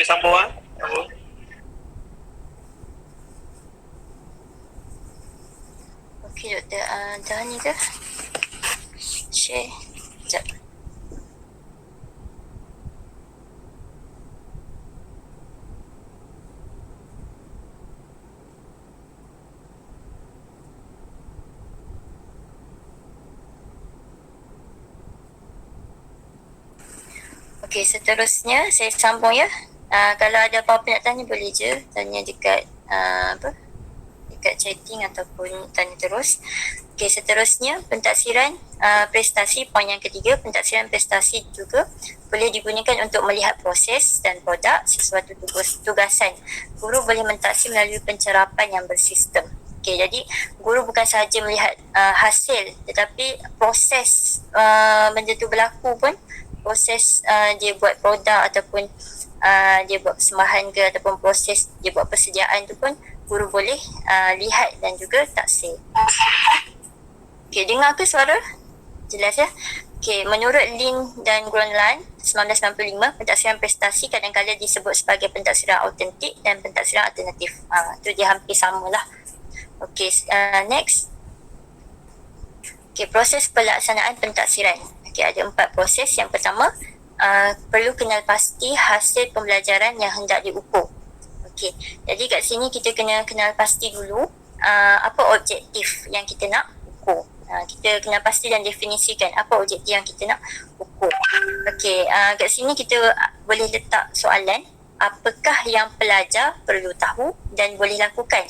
sambung Okey doktor, dah ni ke? Share. Sekejap. Okey, seterusnya saya sambung ya. Kalau ada apa-apa nak tanya boleh je tanya dekat dekat chatting ataupun tanya terus. Okey, seterusnya pentaksiran prestasi, poin yang ketiga, pentaksiran prestasi juga boleh digunakan untuk melihat proses dan produk sesuatu tugasan. Guru boleh mentaksir melalui pencerapan yang bersistem. Okey, jadi guru bukan sahaja melihat hasil tetapi proses benda tu berlaku pun, proses dia buat produk ataupun dia buat persembahan ke ataupun proses dia buat persediaan tu pun guru boleh lihat dan juga taksir. Okey, dengar ke suara? Jelas ya? Okey, menurut Lin dan Gronland 1995, pentaksiran prestasi kadang-kadang disebut sebagai pentaksiran autentik dan pentaksiran alternatif. Tu dia hampir samalah. Okey, next. Okey, proses pelaksanaan pentaksiran. Okey, ada 4 proses. Yang pertama, perlu kenal pasti hasil pembelajaran yang hendak diukur. Okey, jadi kat sini kita kena kenal pasti dulu apa objektif yang kita nak ukur. Kita kenal pasti dan definisikan apa objektif yang kita nak ukur. Okey, kat sini kita boleh letak soalan, apakah yang pelajar perlu tahu dan boleh lakukan.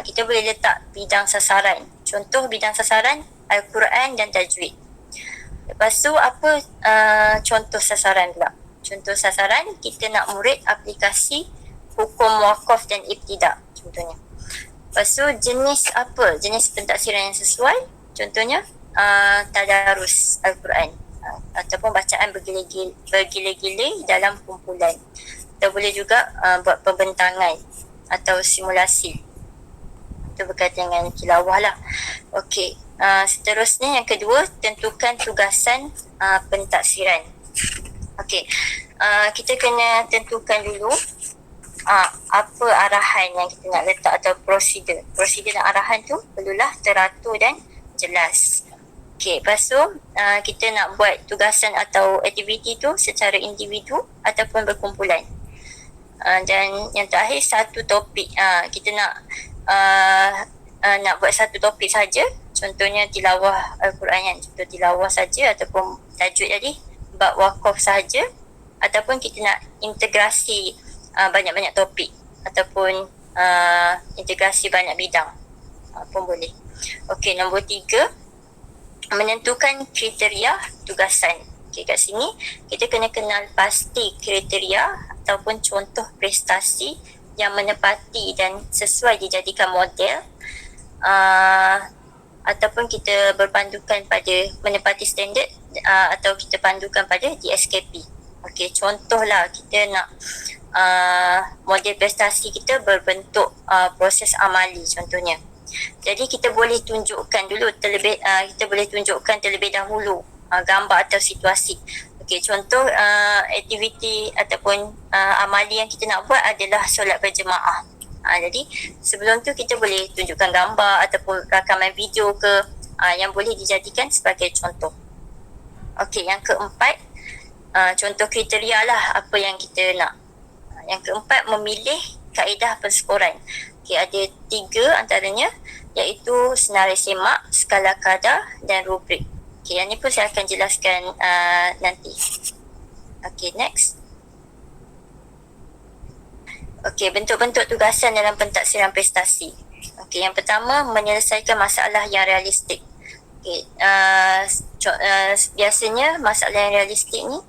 Kita boleh letak bidang sasaran. Contoh bidang sasaran Al-Quran dan tajwid. Lepas tu apa contoh sasaran pula? Contoh sasaran kita nak murid aplikasi hukum wakaf dan ibtidak contohnya. Lepas tu jenis apa? Jenis pentaksiran yang sesuai. Contohnya tadarus Al-Quran ataupun bacaan bergila-gila dalam kumpulan. Kita boleh juga buat pembentangan atau simulasi. Itu berkaitan dengan tilawah lah. Okey, seterusnya yang kedua, tentukan tugasan pentaksiran. Okey, kita kena tentukan dulu apa arahan yang kita nak letak atau prosedur. Prosedur dan arahan tu perlulah teratur dan jelas. Okey, lepas tu kita nak buat tugasan atau aktiviti tu secara individu ataupun berkumpulan. Dan yang terakhir satu topik. Kita nak buat satu topik saja. Contohnya tilawah Al-Quran yang contoh tilawah saja ataupun tajwid tadi, bab wakaf saja, ataupun kita nak integrasi banyak-banyak topik ataupun integrasi banyak bidang pun boleh. Okey, nombor 3, menentukan kriteria tugasan. Okey, kat sini kita kena kenal pasti kriteria ataupun contoh prestasi yang menepati dan sesuai dijadikan model, ataupun kita berpandukan pada menepati standard atau kita pandukan pada DSKP. Okey, contohlah kita nak model prestasi kita berbentuk proses amali contohnya. Jadi kita boleh tunjukkan dulu kita boleh tunjukkan terlebih dahulu gambar atau situasi. Okey, contoh aktiviti ataupun amali yang kita nak buat adalah solat berjemaah. Jadi sebelum tu kita boleh tunjukkan gambar ataupun rakaman video ke yang boleh dijadikan sebagai contoh. Okey, yang keempat, contoh kriteria lah apa yang kita nak. Yang keempat, memilih kaedah penskoran. Okey, ada 3 antaranya, iaitu senarai semak, skala kadar dan rubrik. Okey, yang ni pun saya akan jelaskan nanti. Okey, next. Okey, bentuk-bentuk tugasan dalam pentaksiran prestasi. Okey, yang pertama, menyelesaikan masalah yang realistik. Okey, biasanya masalah yang realistik ni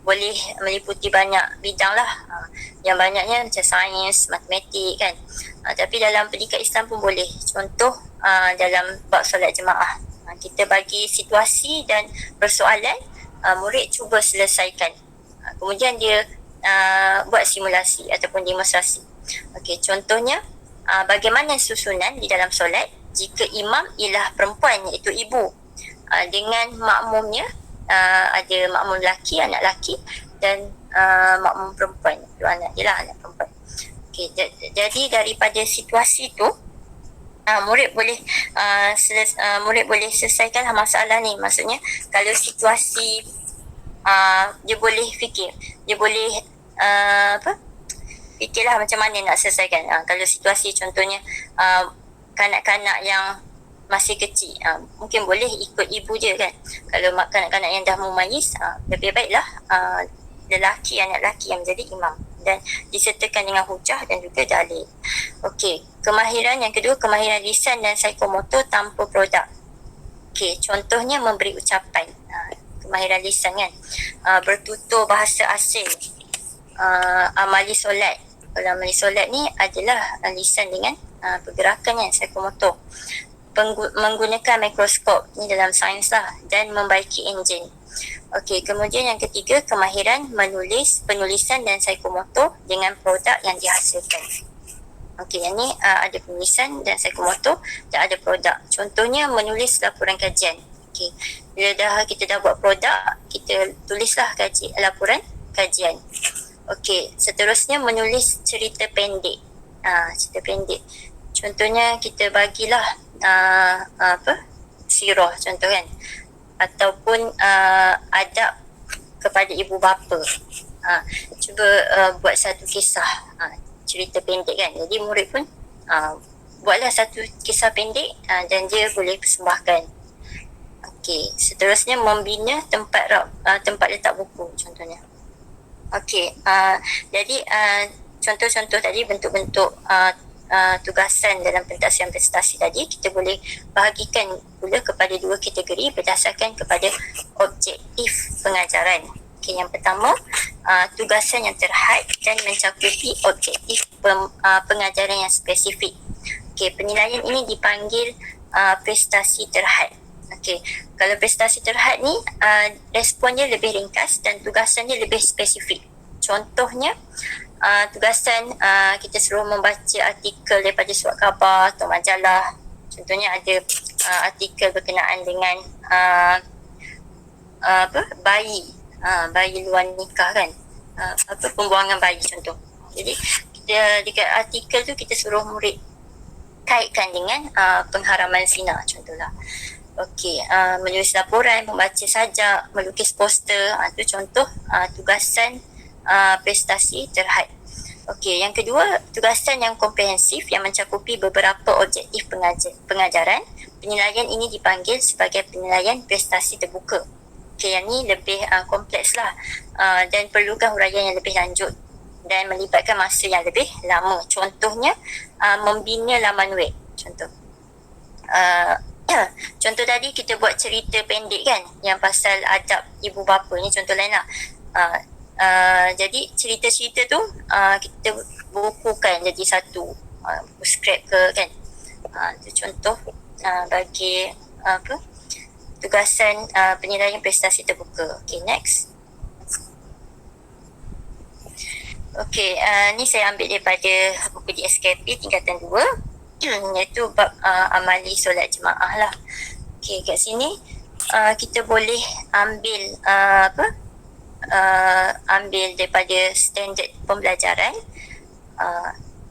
boleh meliputi banyak bidang lah. Yang banyaknya macam sains, matematik kan. Tapi dalam pendidikan Islam pun boleh. Contoh dalam bab solat jemaah. Kita bagi situasi dan persoalan, murid cuba selesaikan. Kemudian dia buat simulasi ataupun demonstrasi. Okey, contohnya bagaimana susunan di dalam solat jika imam ialah perempuan iaitu ibu, dengan makmumnya ada makmum lelaki, anak lelaki, dan makmum perempuan. Itu anak dia lah, anak perempuan. Okay, jadi daripada situasi tu, murid boleh murid boleh selesaikan masalah ni. Maksudnya kalau situasi dia boleh fikir, dia boleh fikirlah macam mana nak selesaikan. Kalau situasi contohnya kanak-kanak yang masih kecil, mungkin boleh ikut ibu je kan. Kalau kanak-kanak yang dah mumayyiz, lebih baiklah anak lelaki yang menjadi imam dan disertakan dengan hujah dan juga dalil. Okey, kemahiran yang kedua, kemahiran lisan dan psikomotor tanpa produk. Okey, contohnya memberi ucapan, kemahiran lisan kan, bertutur bahasa asing, amali solat. Kalau amali solat ni adalah lisan dengan pergerakan yang psikomotor. Menggunakan mikroskop, ni dalam sains lah, dan membaiki enjin. Okey, kemudian yang ketiga, kemahiran menulis, penulisan dan psikomotor dengan produk yang dihasilkan. Okey, yang ni ada penulisan dan psikomotor dan ada produk. Contohnya menulis laporan kajian. Okey, bila kita dah buat produk, kita tulislah laporan kajian. Okey, seterusnya menulis cerita pendek. Cerita pendek. Contohnya kita bagilah sirah contoh kan, ataupun adab kepada ibu bapa. Cuba buat satu kisah, cerita pendek kan. Jadi murid pun buatlah satu kisah pendek dan dia boleh persembahkan. Okey, seterusnya membina tempat letak buku contohnya. Okey, jadi contoh-contoh tadi, bentuk-bentuk tugasan dalam pentasian prestasi tadi kita boleh bahagikan pula kepada dua kategori berdasarkan kepada objektif pengajaran. Okay, yang pertama, tugasan yang terhad dan mencakupi objektif pengajaran yang spesifik. Okay, penilaian ini dipanggil prestasi terhad. Okay, kalau prestasi terhad ni responnya lebih ringkas dan tugasannya lebih spesifik. Contohnya, tugasan kita suruh membaca artikel daripada surat khabar atau majalah. Contohnya ada artikel berkenaan dengan bayi luar nikah kan, pembuangan bayi contoh. Jadi kita dekat artikel tu kita suruh murid kaitkan dengan pengharaman zina contohlah. Okey, menulis laporan, membaca sajak, melukis poster, itu contoh tugasan prestasi terhad. Okey, yang kedua, tugasan yang komprehensif yang mencakupi beberapa objektif pengajaran. Penilaian ini dipanggil sebagai penilaian prestasi terbuka. Okey, yang ni lebih kompleks lah dan perlukan huraian yang lebih lanjut dan melibatkan masa yang lebih lama. Contohnya, membina laman web. Contoh tadi kita buat cerita pendek kan, yang pasal adab ibu bapa ni contoh lain lah. Jadi cerita-cerita tu kita bukukan jadi satu buku skrip ke kan. Itu contoh bagi tugasan penilaian prestasi terbuka. Okay, next. Okay, ni saya ambil daripada buku di SKP tingkatan 2 iaitu bab amali solat jemaah lah. Okay, kat sini kita boleh ambil ambil daripada standard pembelajaran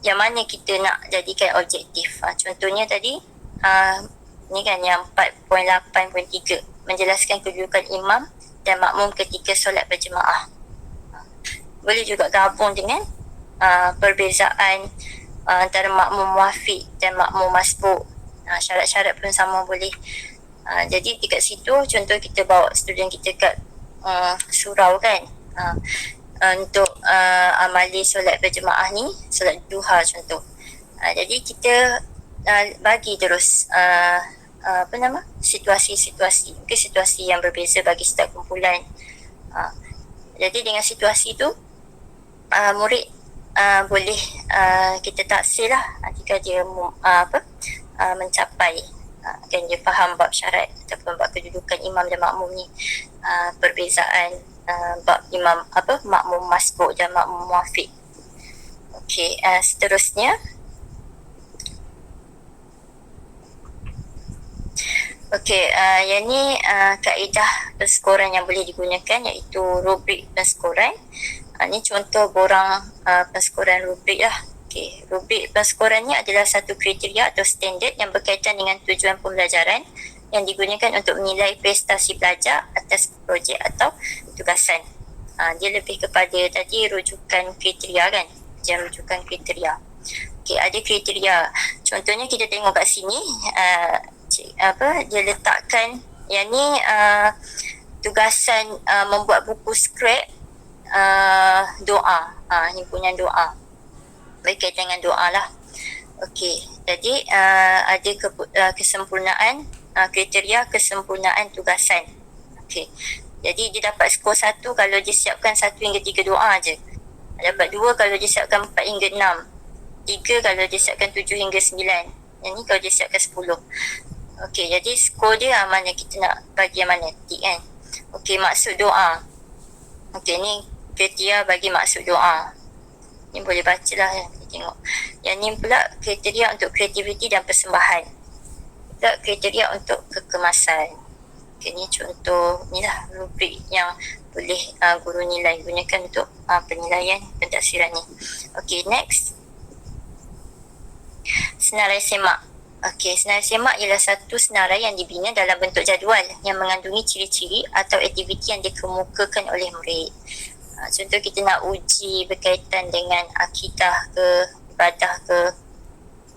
yang mana kita nak jadikan objektif. Contohnya tadi ni kan yang 4.8.3 menjelaskan kedudukan imam dan makmum ketika solat berjemaah. Boleh juga gabung dengan perbezaan antara makmum muafiq dan makmum masbuk. Syarat-syarat pun sama boleh. Jadi dekat situ contoh kita bawa student kita kat surau kan, untuk amali solat berjemaah ni, solat duha contoh. Jadi kita bagi terus situasi-situasi, mungkin situasi yang berbeza bagi setiap kumpulan. Jadi dengan situasi tu murid boleh kita taksir lah jika dia mencapai dan dia faham bab syarat ataupun bab kedudukan imam dan makmum ni, perbezaan bab imam makmum masbuk dan makmum muafiq. Okey, seterusnya yang ni kaedah penskoran yang boleh digunakan iaitu rubrik penskoran. Ini contoh borang penskoran rubrik lah. Okey, rubrik penskoran ni adalah satu kriteria atau standard yang berkaitan dengan tujuan pembelajaran yang digunakan untuk menilai prestasi pelajar atas projek atau tugasan. Dia lebih kepada tadi rujukan kriteria kan, rujukan kriteria. Okey, ada kriteria. Contohnya kita tengok kat sini, dia letakkan yang ni tugasan membuat buku skrip doa, himpunan doa, berkaitan dengan doa lah. Okey, jadi ada kesempurnaan, kriteria kesempurnaan tugasan. Okey, jadi dia dapat skor 1 kalau dia siapkan 1 hingga 3 doa je, dapat 2 kalau dia siapkan 4 hingga 6, 3 kalau dia siapkan 7 hingga 9, yang ni kalau dia siapkan 10. Okey, jadi skor dia mana kita nak bagi yang mana, tik kan. Okey, maksud doa. Okey, ni kriteria bagi maksud doa. Ni boleh baca lah ya, kita tengok. Yang ni pula kriteria untuk kreativiti dan persembahan. Pula kriteria untuk kekemasan. Okey, ni contoh ni lah rubrik yang boleh guru nilai, gunakan untuk penilaian pentadsiran ni. Okey, next. Senarai semak. Okey, senarai semak ialah satu senarai yang dibina dalam bentuk jadual yang mengandungi ciri-ciri atau aktiviti yang dikemukakan oleh murid. Contoh kita nak uji berkaitan dengan akidah ke, ibadah ke,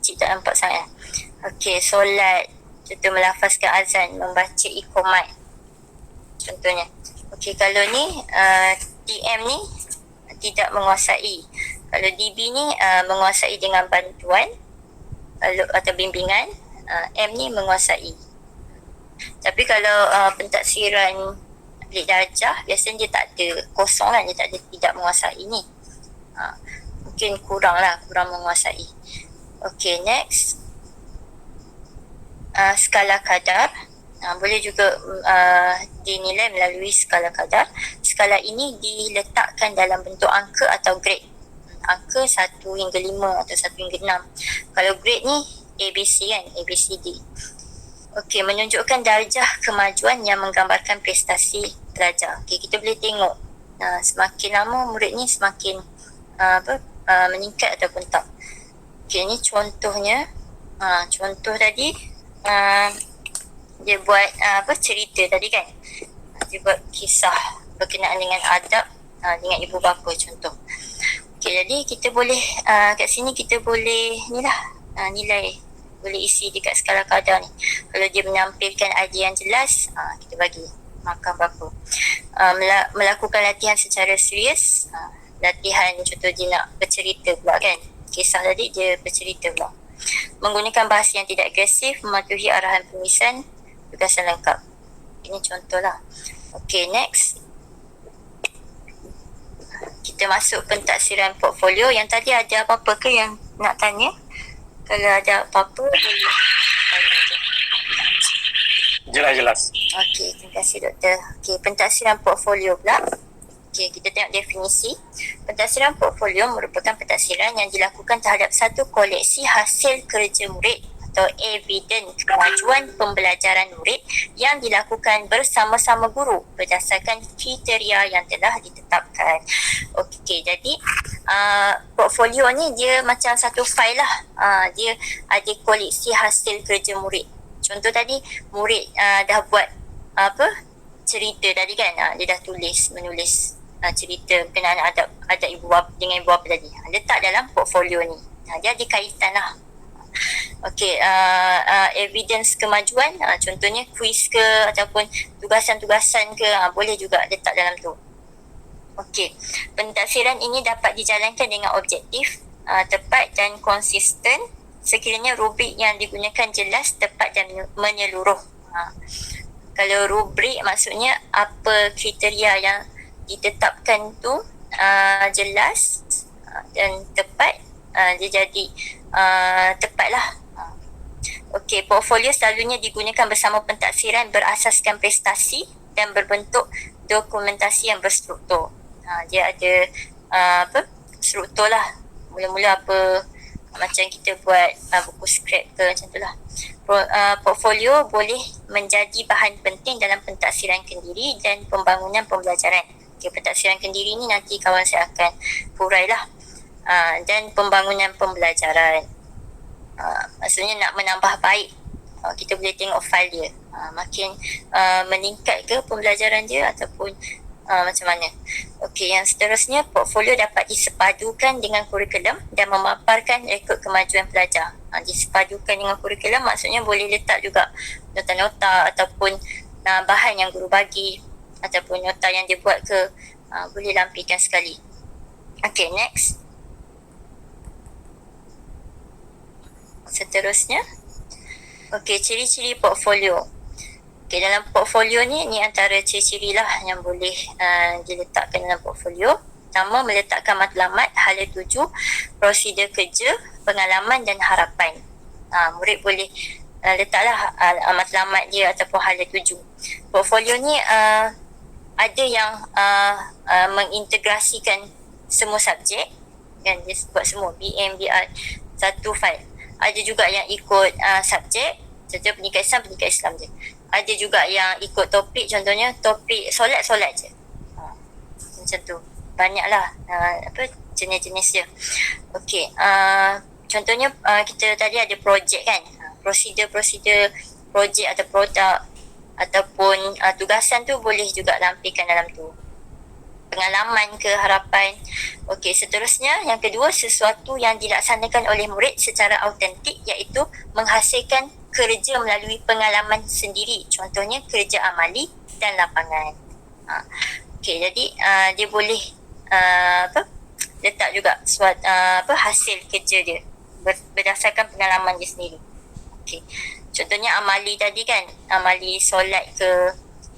cik tak nampak sangat. Okey, solat, contoh melafazkan azan, membaca iqamat, contohnya. Okey, kalau ni TM ni tidak menguasai. Kalau DB ni menguasai dengan bantuan atau bimbingan, M ni menguasai. Tapi kalau pentadsiran bilik darjah biasanya dia tak ada, kosong lah, dia tak ada tidak menguasai ni. Mungkin kurang menguasai. Okey, next. Skala kadar. Boleh juga dinilai melalui skala kadar. Skala ini diletakkan dalam bentuk angka atau grade. Angka 1 hingga 5 atau 1 hingga 6. Kalau grade ni ABC kan, ABCD. Okey, menunjukkan darjah kemajuan yang menggambarkan prestasi pelajar. Okey, kita boleh tengok semakin lama murid ni semakin meningkat ataupun tak. Okey, ni contohnya. Contoh tadi dia buat cerita tadi kan. Dia buat kisah berkenaan dengan adab dengan ibu bapa contoh. Okey, jadi kita boleh kat sini kita boleh ni lah nilai, boleh isi dekat skala kadar ni. Kalau dia menampilkan idea yang jelas, kita bagi markah berapa. Melakukan latihan secara serius, latihan contoh dia nak bercerita pula kan, kisah tadi dia bercerita pula. Menggunakan bahasa yang tidak agresif, mematuhi arahan pemisan, tugasan lengkap. Ini contoh lah. Okey, next. Kita masuk pentadsiran portfolio. Yang tadi ada apa-apa ke yang nak tanya? Kalau ada apa-apa boleh tanya je. Jelas. Okey, terima kasih doktor. Okey, pentadsiran portfolio pula. Okey, kita tengok definisi. Pentadsiran portfolio merupakan pentadsiran yang dilakukan terhadap satu koleksi hasil kerja murid atau evidence kemajuan pembelajaran murid yang dilakukan bersama-sama guru berdasarkan kriteria yang telah ditetapkan. Okey, jadi portfolio ni dia macam satu fail lah. Dia ada koleksi hasil kerja murid. Contoh tadi murid dah buat cerita tadi kan, dia dah menulis cerita berkenaan adab ibu bapa dengan ibu bapa tadi. Letak dalam portfolio ni. Dia ada kaitan lah. Okey, evidence kemajuan, contohnya kuis ke ataupun tugasan-tugasan ke, boleh juga letak dalam tu. Okey, pentadsiran ini dapat dijalankan dengan objektif, tepat dan konsisten sekiranya rubrik yang digunakan jelas, tepat dan menyeluruh. Kalau rubrik maksudnya apa kriteria yang ditetapkan tu jelas dan tepat, dia jadi tepatlah. Okey, portfolio selalunya digunakan bersama pentadsiran berasaskan prestasi dan berbentuk dokumentasi yang berstruktur. Dia ada struktur lah. Mula-mula macam kita buat buku skrip ke macam tu lah. Portfolio boleh menjadi bahan penting dalam pentadsiran kendiri dan pembangunan pembelajaran. Okay, pentaksiran kendiri ni nanti kawan saya akan hurailah. Dan pembangunan pembelajaran. Maksudnya nak menambah baik. Kita boleh tengok file dia. Makin meningkat ke pembelajaran dia ataupun macam mana. Okey, yang seterusnya, portfolio dapat disepadukan dengan kurikulum dan memaparkan rekod kemajuan pelajar. Disepadukan dengan kurikulum maksudnya boleh letak juga nota-nota ataupun bahan yang guru bagi ataupun nota yang dia buat ke, boleh lampikan sekali. Okey, next. Seterusnya, okey, ciri-ciri portfolio. Okey, dalam portfolio ni antara ciri-ciri lah yang boleh diletakkan dalam portfolio. Pertama, meletakkan matlamat, hala tuju, prosedur kerja, pengalaman dan harapan. Murid boleh letaklah matlamat dia ataupun hala tuju. Portfolio ni ada yang mengintegrasikan semua subjek, kan, dia buat semua BM, BR, satu file. Ada juga yang ikut subjek, contohnya pendidikan Islam je. Ada juga yang ikut topik, contohnya topik solat je. Macam tu. Banyaklah jenis-jenis dia. Okey, contohnya kita tadi ada projek kan. Prosedur projek atau produk ataupun tugasan tu boleh juga lampikan dalam tu. Pengalaman ke harapan. Okey, seterusnya yang kedua, sesuatu yang dilaksanakan oleh murid secara autentik, iaitu menghasilkan kerja melalui pengalaman sendiri, contohnya kerja amali dan lapangan. Okey, jadi dia boleh letak juga hasil kerja dia berdasarkan pengalaman dia sendiri. Okey, contohnya amali tadi kan, amali solat ke,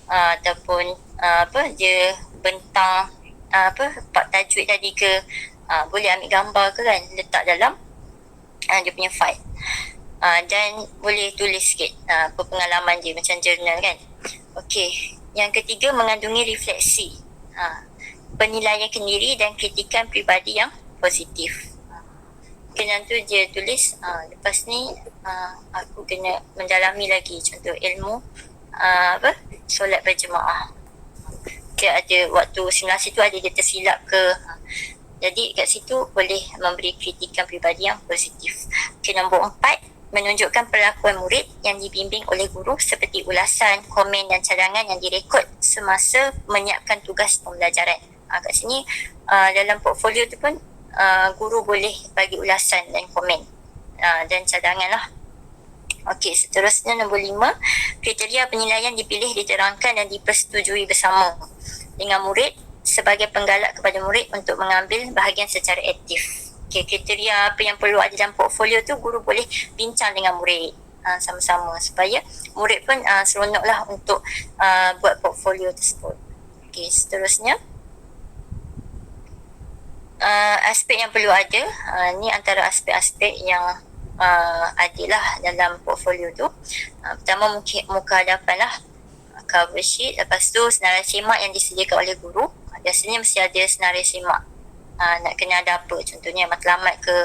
ataupun dia bentang part tajwid tadi ke, boleh ambil gambar ke kan, letak dalam dia punya file. Dan boleh tulis sikit pengalaman dia macam jurnal kan. Okey, yang ketiga, mengandungi refleksi, penilaian kendiri dan kritikan peribadi yang positif. Mungkin yang tu dia tulis, lepas ni aku kena mendalami lagi, contoh ilmu solat berjemaah. Dia ada waktu simulasi tu ada dia tersilap ke, jadi kat situ boleh memberi kritikan peribadi yang positif. Okay, nombor 4, menunjukkan perlakuan murid yang dibimbing oleh guru seperti ulasan, komen dan cadangan yang direkod semasa menyiapkan tugas pembelajaran. Kat sini dalam portfolio tu pun guru boleh bagi ulasan dan komen dan cadangan lah. Okey, seterusnya nombor 5, kriteria penilaian dipilih, diterangkan dan dipersetujui bersama dengan murid sebagai penggalak kepada murid untuk mengambil bahagian secara aktif. Okey, kriteria apa yang perlu ada dalam portfolio tu guru boleh bincang dengan murid sama-sama supaya murid pun seronoklah untuk buat portfolio tersebut. Okey, seterusnya aspek yang perlu ada, ni antara aspek-aspek yang adalah dalam portfolio tu. Pertama, muka hadapan lah, cover sheet. Lepas tu senarai semak yang disediakan oleh guru. Biasanya mesti ada senarai semak, nak kena ada apa, contohnya matlamat ke,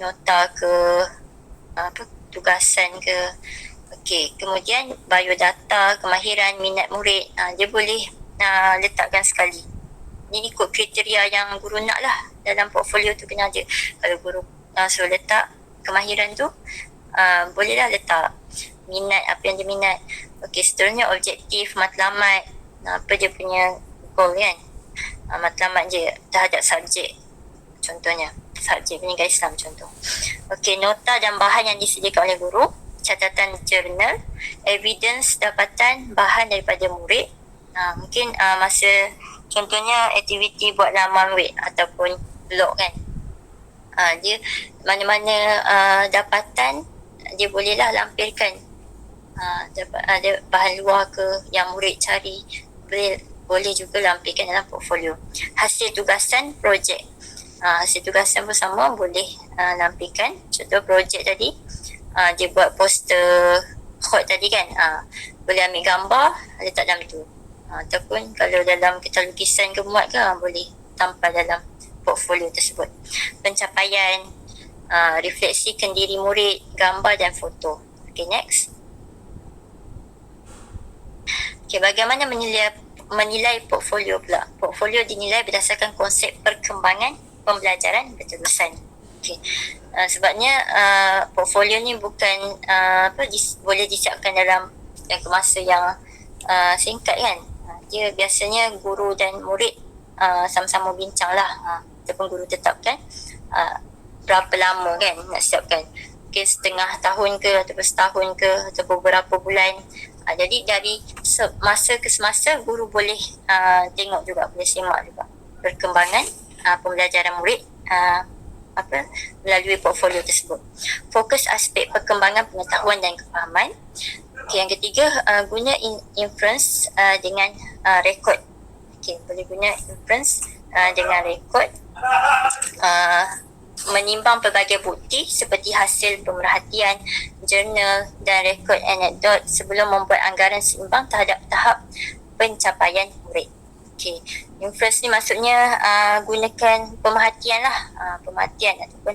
nota ke, tugasan ke. Okey, kemudian biodata, kemahiran, minat murid, dia boleh letakkan sekali. Ini ikut kriteria yang guru nak lah dalam portfolio tu kena ada. Kalau guru suruh letak kemahiran tu, bolehlah letak minat, apa yang dia minat. Okey, seterusnya objektif matlamat, apa dia punya goal kan, matlamat je terhadap subjek, contohnya subjek pendidikan Islam contoh. Okey, nota dan bahan yang disediakan oleh guru, catatan jurnal, evidence dapatan bahan daripada murid. Mungkin masa contohnya aktiviti buat laman web ataupun blog kan, dia mana-mana dapatan dia bolehlah lampirkan. Ada bahan luar ke yang murid cari, boleh juga lampirkan dalam portfolio. Hasil tugasan projek, hasil tugasan pun sama, boleh lampirkan. Contoh projek tadi, dia buat poster hot tadi kan, boleh ambil gambar letak dalam tu. Ataupun kalau dalam kita lukisan ke muat ke, boleh tampal dalam portfolio tersebut. Pencapaian, refleksikan diri murid, gambar dan foto. Okay, next. Okay, bagaimana menilai menilai portfolio pula. Portfolio dinilai berdasarkan konsep perkembangan pembelajaran berterusan. Okey. Sebabnya portfolio ni bukan boleh disiapkan dalam jangka masa yang singkat kan. Dia biasanya guru dan murid sama-sama bincang lah, ataupun guru tetapkan berapa lama kan nak siapkan. Mungkin setengah tahun ke ataupun setahun ke ataupun beberapa bulan. Jadi dari masa ke semasa guru boleh tengok juga, boleh semak juga perkembangan pembelajaran murid melalui portfolio tersebut. Fokus aspek perkembangan pengetahuan dan kefahaman. Okay, yang ketiga, guna inference dengan rekod. Okay, boleh guna inference dengan rekod, menimbang pelbagai bukti seperti hasil pemerhatian, jurnal dan rekod anekdot sebelum membuat anggaran seimbang terhadap tahap pencapaian murid. Okay. Inference ni maksudnya gunakan pemerhatian lah, pemerhatian ataupun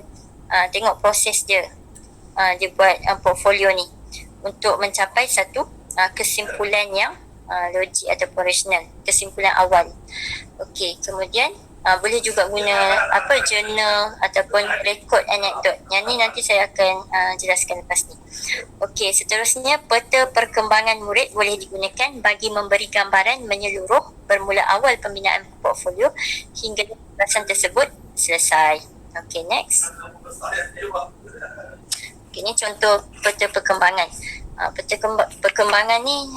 tengok proses dia, dia buat portfolio ni untuk mencapai satu kesimpulan yang logik ataupun rasional, kesimpulan awal. Okey, kemudian boleh juga guna jurnal ataupun rekod anekdot. Yang ni nanti saya akan jelaskan lepas ni. Okey, seterusnya peta perkembangan murid boleh digunakan bagi memberi gambaran menyeluruh bermula awal pembinaan portfolio hingga pembahasan tersebut selesai. Okey, next. Okay, ni contoh peta perkembangan. Peta perkembangan ni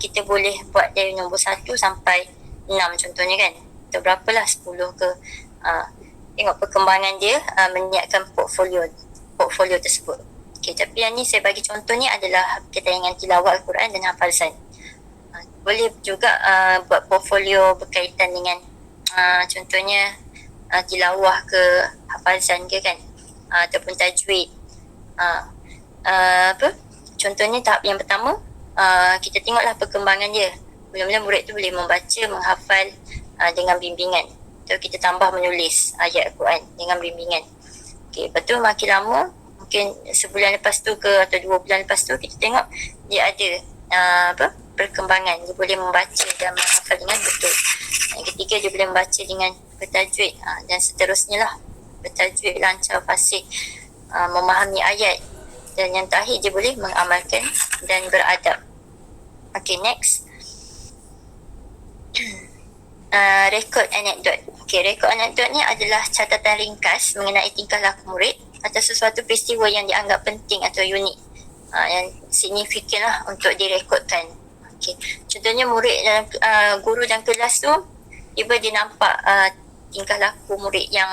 kita boleh buat dari nombor 1 sampai 6 contohnya kan. Atau berapalah, 10 ke. Tengok perkembangan dia menyiapkan portfolio tersebut. Okay, tapi yang ni saya bagi contoh ni adalah berkaitan dengan tilawah Al-Quran dan hafazan. Boleh juga buat portfolio berkaitan dengan contohnya tilawah ke hafazan ke kan, ataupun tajwid. Contohnya tahap yang pertama, kita tengoklah perkembangan dia. Mula-mula murid tu boleh membaca, menghafal dengan bimbingan. Atau kita tambah menulis ayat Al-Quran dengan bimbingan. Okay, lepas tu makin lama, mungkin sebulan lepas tu ke atau 2 bulan lepas tu, kita tengok dia ada perkembangan. Dia boleh membaca dan menghafal dengan betul. Yang ketiga, dia boleh membaca dengan bertajwid, dan seterusnya lah. Bertajwid, lancar, fasih, memahami ayat. Dan yang terakhir, dia boleh mengamalkan dan beradab. Okay, next. Rekod anekdot. Okay, rekod anekdot ni adalah catatan ringkas mengenai tingkah laku murid atau sesuatu peristiwa yang dianggap penting atau unik, yang signifikan lah untuk direkodkan. Okay. Contohnya murid dalam guru dalam kelas tu, tiba dia nampak tingkah laku murid yang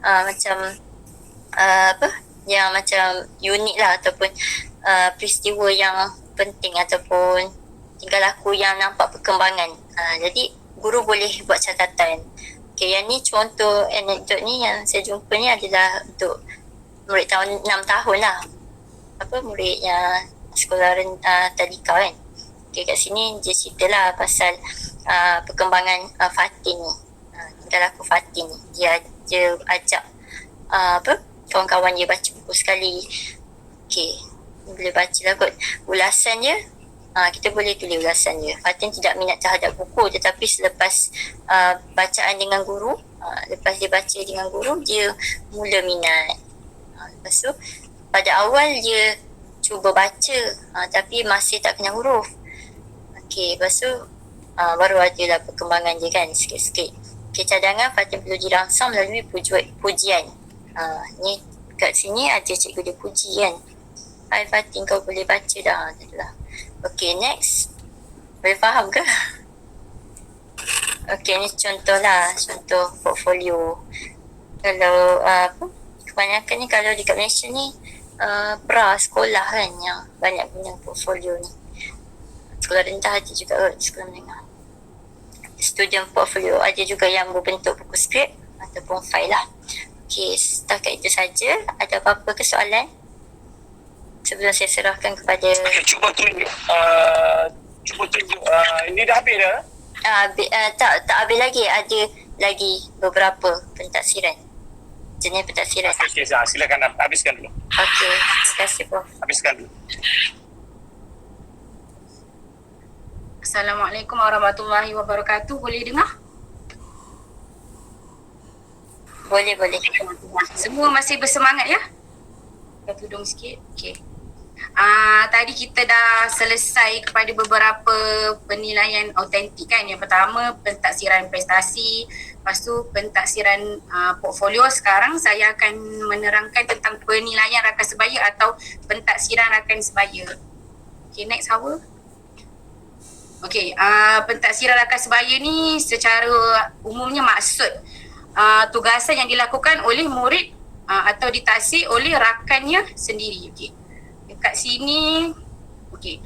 macam yang macam unik lah, ataupun peristiwa yang penting ataupun tingkah laku yang nampak perkembangan. Jadi guru boleh buat catatan. Okay, yang ni contoh anekdot ni yang saya jumpa ni adalah untuk murid tahun 6 tahun lah. Murid yang sekolah tadika kan. Okay, kat sini dia cerita lah pasal perkembangan Fatin ni. Tingkah laku Fatin ni. Dia ajak kawan-kawan dia baca buku sekali. Okay, boleh baca lah kot ulasan dia. Kita boleh tulis ulasan dia. Fatin tidak minat terhadap buku, tetapi selepas bacaan dengan guru, lepas dia baca dengan guru, dia mula minat. Lepas tu pada awal dia cuba baca, tapi masih tak kenal huruf. Okay, lepas tu baru adalah perkembangan dia kan, sikit-sikit. Okay, cadangan Fatin perlu dirangsang melalui pujian. Ni kat sini ada cikgu dia puji kan. Hai Fatin, kau boleh baca dah. Okay, next. Boleh faham ke? Okay, ni contoh lah, contoh portfolio. Kalau kebanyakan ni kalau dekat Malaysia ni sekolah kan yang banyak guna portfolio ni. Sekolah rendah ada juga kot, sekolah menengah. Student portfolio ada juga yang berbentuk buku skrip ataupun fail lah. Okay, setakat itu saja. Ada apa-apa kesoalan sebelum saya serahkan kepada cuba tunjuk ini dah habis dah? Tak habis lagi. Ada lagi beberapa pentaksiran, jenis pentaksiran. Okay, silakan habiskan dulu. Okey, terima kasih Prof. Habiskan dulu. Assalamualaikum warahmatullahi wabarakatuh. Boleh dengar? Boleh. Semua masih bersemangat ya? Dah tudung sikit. Okey. Tadi kita dah selesai kepada beberapa penilaian autentik kan. Yang pertama pentaksiran prestasi, lepas tu pentaksiran portfolio. Sekarang saya akan menerangkan tentang penilaian rakan sebaya atau pentaksiran rakan sebaya. Okay, next Hawa. Okay, pentaksiran rakan sebaya ni secara umumnya maksud tugasan yang dilakukan oleh murid atau ditaksir oleh rakannya sendiri. Okay. Dekat sini, okay.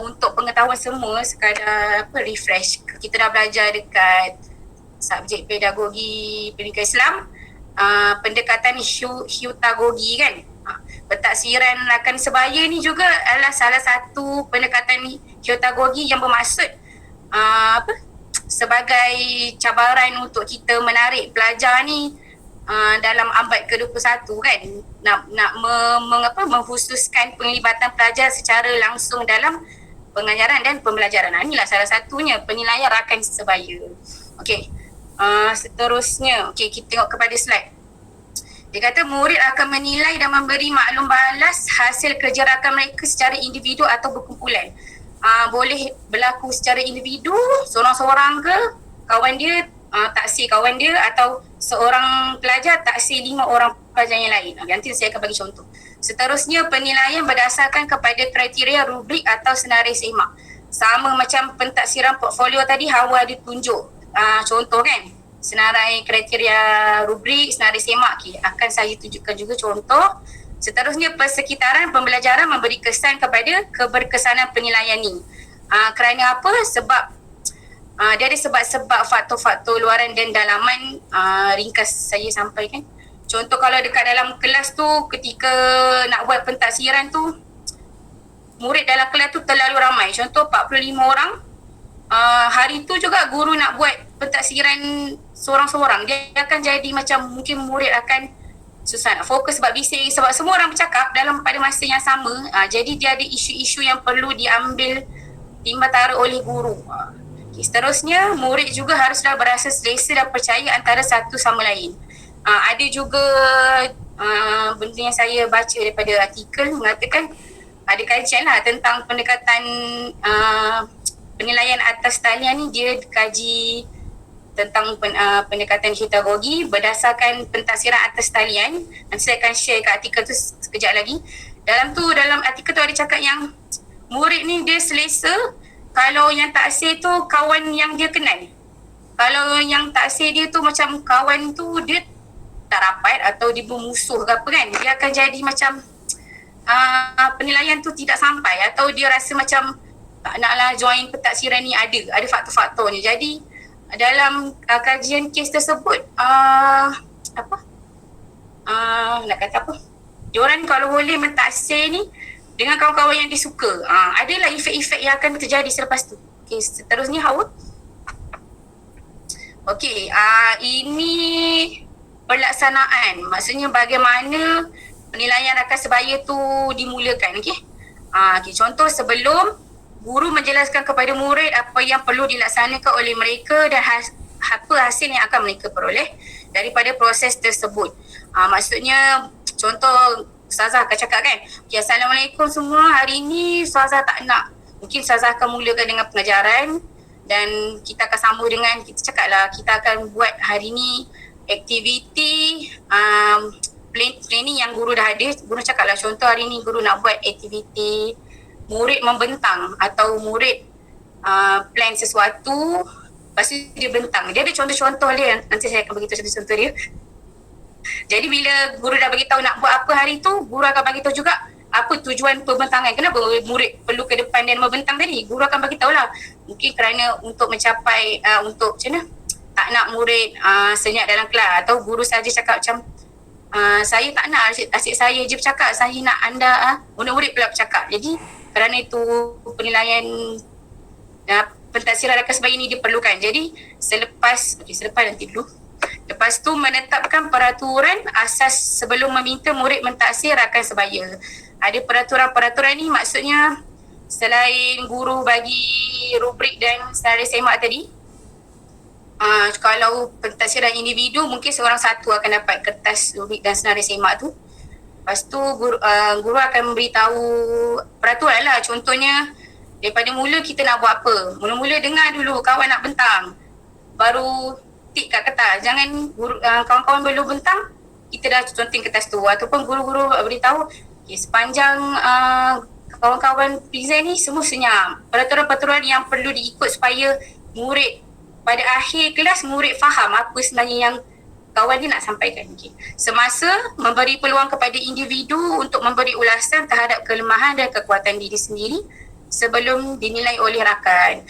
Untuk pengetahuan semua, sekadar refresh. Kita dah belajar dekat subjek pedagogi pendidikan Islam, pendekatan hiutagogi kan. Pentaksiran rakan sebaya ni juga adalah salah satu pendekatan hiutagogi yang bermaksud sebagai cabaran untuk kita menarik pelajar ni dalam abad ke-21 kan, nak mengkhususkan penglibatan pelajar secara langsung dalam pengajaran dan pembelajaran. Inilah salah satunya penilaian rakan sebaya. Okey. Seterusnya, okey, kita tengok kepada slide. Dia kata murid akan menilai dan memberi maklum balas hasil kerja rakan mereka secara individu atau berkumpulan. Boleh berlaku secara individu, seorang-seorang ke, kawan dia taksir kawan dia, atau seorang pelajar taksir 5 orang pelajar yang lain. Nanti saya akan bagi contoh. Seterusnya penilaian berdasarkan kepada kriteria rubrik atau senarai semak. Sama macam pentaksiran portfolio tadi, Hawa ada tunjuk contoh kan, senarai kriteria rubrik, senarai semak. Okay, akan saya tunjukkan juga contoh. Seterusnya persekitaran pembelajaran memberi kesan kepada keberkesanan penilaian ni. Kerana apa? Sebab dia ada sebab-sebab faktor-faktor luaran dan dalaman. Ringkas saya sampaikan. Contoh kalau dekat dalam kelas tu, ketika nak buat pentaksiran tu, murid dalam kelas tu terlalu ramai. Contoh 45 orang. Hari tu juga guru nak buat pentaksiran seorang-seorang. Dia akan jadi macam mungkin murid akan susah nak fokus sebab bising, sebab semua orang bercakap dalam pada masa yang sama. Jadi dia ada isu-isu yang perlu diambil timbang-tara oleh guru. Okay, seterusnya murid juga haruslah berasa selesa dan percaya antara satu sama lain. Ada juga benda yang saya baca daripada artikel mengatakan ada kajian lah tentang pendekatan penilaian atas talian ni. Dia kaji tentang pendekatan hiutagogi berdasarkan pentaksiran atas talian. Nanti saya akan share kat artikel tu sekejap lagi. Dalam artikel tu ada cakap yang murid ni dia selesa kalau yang taksir tu kawan yang dia kenal. Kalau yang taksir dia tu macam kawan tu dia tak rapat atau dia bermusuh ke apa kan, dia akan jadi macam penilaian tu tidak sampai, atau dia rasa macam tak naklah join pentaksiran ni. Ada faktor-faktornya. Jadi dalam kajian kes tersebut nak kata apa, diorang kalau boleh mentaksir ni dengan kawan-kawan yang disuka. Adalah efek-efek yang akan terjadi selepas tu. Okay, seterusnya Hawa. Okay, ini pelaksanaan, maksudnya bagaimana penilaian rakan sebaya tu dimulakan. Okay, contoh sebelum guru menjelaskan kepada murid apa yang perlu dilaksanakan oleh mereka dan apa hasil yang akan mereka peroleh daripada proses tersebut. Maksudnya contoh Ustazah akan cakap kan, okay, Assalamualaikum semua, hari ni Ustazah tak nak, mungkin Ustazah akan mulakan dengan pengajaran dan kita akan sambung dengan, kita cakap lah kita akan buat hari ni aktiviti planning yang guru dah ada. Guru cakap lah contoh hari ni guru nak buat aktiviti murid membentang atau murid plan sesuatu, lepas tu dia bentang. Dia ada contoh-contoh dia, nanti saya akan beritahu contoh-contoh dia. Jadi bila guru dah beritahu nak buat apa hari tu, guru akan beritahu juga apa tujuan pembentangan, kenapa murid perlu ke depan dan membentang tadi. Guru akan beritahu lah, mungkin kerana untuk mencapai untuk macam mana, tak nak murid senyap dalam kelas, atau guru saja cakap macam saya tak nak asyik saya je bercakap, saya nak anda murid-murid pula bercakap. Jadi kerana itu penilaian pentaksiran rakan sebaya ni diperlukan. Jadi selepas nanti dulu. Lepas tu menetapkan peraturan asas sebelum meminta murid mentaksir rakan sebaya. Ada peraturan-peraturan ni, maksudnya selain guru bagi rubrik dan senarai semak tadi, kalau pentadsiran individu mungkin seorang satu akan dapat kertas rubrik dan senarai semak tu. Lepas tu guru akan memberitahu peraturan lah. Contohnya daripada mula kita nak buat apa. Mula-mula dengar dulu kawan nak bentang. Baru tik kat kertas. Jangan kawan-kawan belum bentang, kita dah conting kertas tu. Ataupun guru-guru beritahu, okay, sepanjang kawan-kawan present ni semua senyap. Peraturan-peraturan yang perlu diikut supaya murid pada akhir kelas, murid faham apa sebenarnya yang kawan dia nak sampaikan. Okay. Semasa memberi peluang kepada individu untuk memberi ulasan terhadap kelemahan dan kekuatan diri sendiri sebelum dinilai oleh rakan.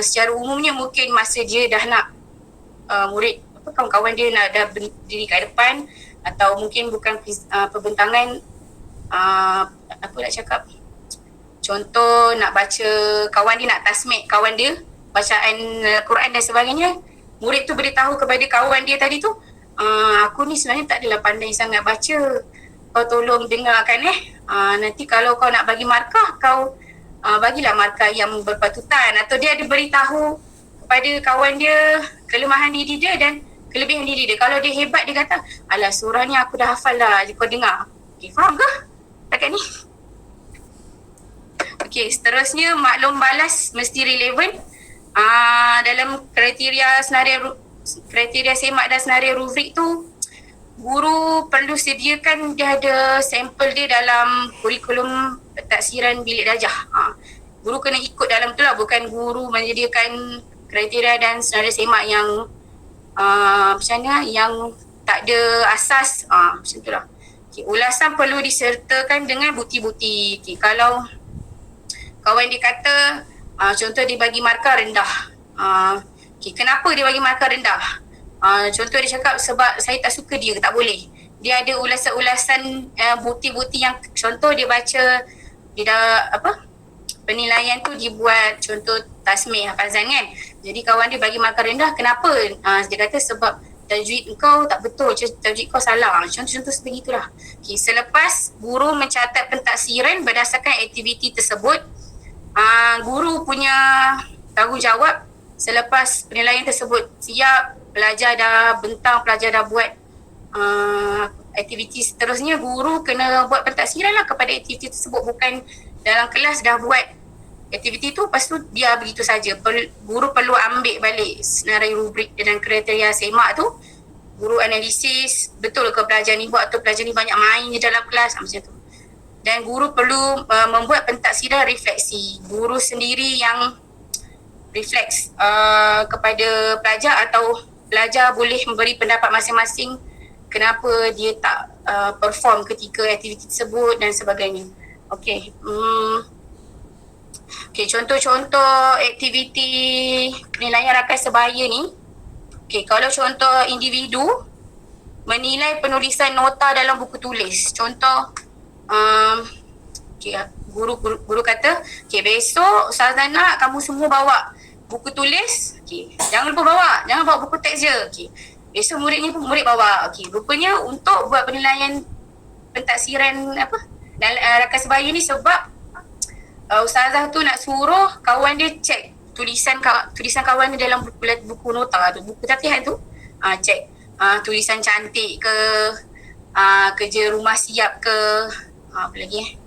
Secara umumnya mungkin masa dia dah nak murid, kawan-kawan dia nak dah berdiri kat depan, atau mungkin bukan perbentangan, apa nak cakap, contoh nak baca, kawan dia nak tasmik kawan dia bacaan Quran dan sebagainya. Murid tu beritahu kepada kawan dia tadi tu, aku ni sebenarnya tak adalah pandai sangat baca, kau tolong dengarkan nanti kalau kau nak bagi markah, kau bagilah markah yang berpatutan. Atau dia ada beritahu kepada kawan dia kelemahan diri dia dan kelebihan diri dia. Kalau dia hebat, dia kata, alah surah ni aku dah hafal dah, kau dengar. Okay, faham ke takat ni? Okay, seterusnya maklum balas mesti relevan. Dalam kriteria semak dan senarai rubrik tu, guru perlu sediakan dia ada sampel dia dalam kurikulum taksiran bilik darjah. Guru kena ikut dalam tu lah, bukan guru menyediakan kriteria dan senarai semak yang macam mana, yang tak ada asas, macam tu lah. Okay, ulasan perlu disertakan dengan bukti-bukti. Okay, kalau kawan dia kata, contoh dia bagi markah rendah. Okay, kenapa dia bagi markah rendah? Contoh dia cakap sebab saya tak suka dia, tak boleh. Dia ada ulasan-ulasan bukti-bukti yang, contoh dia baca, dia dah penilaian tu dibuat contoh tasmih hafazan kan. Jadi kawan dia bagi markah rendah, kenapa? Dia kata sebab tajwid kau tak betul, tajwid kau salah. Contoh-contoh sebegitulah. Okay, selepas guru mencatat pentaksiran berdasarkan aktiviti tersebut, guru punya tanggungjawab selepas penilaian tersebut siap, pelajar dah bentang, pelajar dah buat aktiviti seterusnya, guru kena buat pentaksiran lah kepada aktiviti tersebut. Bukan dalam kelas dah buat aktiviti tu, lepas tu dia begitu saja. Guru perlu ambil balik senarai rubrik dan kriteria semak tu. Guru analisis, betul ke pelajar ni buat atau pelajar ni banyak main di dalam kelas, macam tu. Dan guru perlu membuat pentaksiran refleksi. Guru sendiri yang refleks kepada pelajar, atau pelajar boleh memberi pendapat masing-masing kenapa dia tak perform ketika aktiviti tersebut dan sebagainya. Okey. Okey, contoh-contoh aktiviti penilaian rakan sebaya ni. Okey, kalau contoh individu menilai penulisan nota dalam buku tulis. Contoh okay, guru kata, okay, besok Ustazah nak kamu semua bawa buku tulis. Okay, jangan lupa jangan bawa buku teks je. Okay, besok murid bawa. Okay, rupanya untuk buat penilaian pentaksiran rakan sebaya ni, sebab Ustazah tu nak suruh kawan dia cek tulisan kawan dia dalam buku nota tu, buku latihan tu, cek tulisan cantik ke, kerja rumah siap ke, apa lagi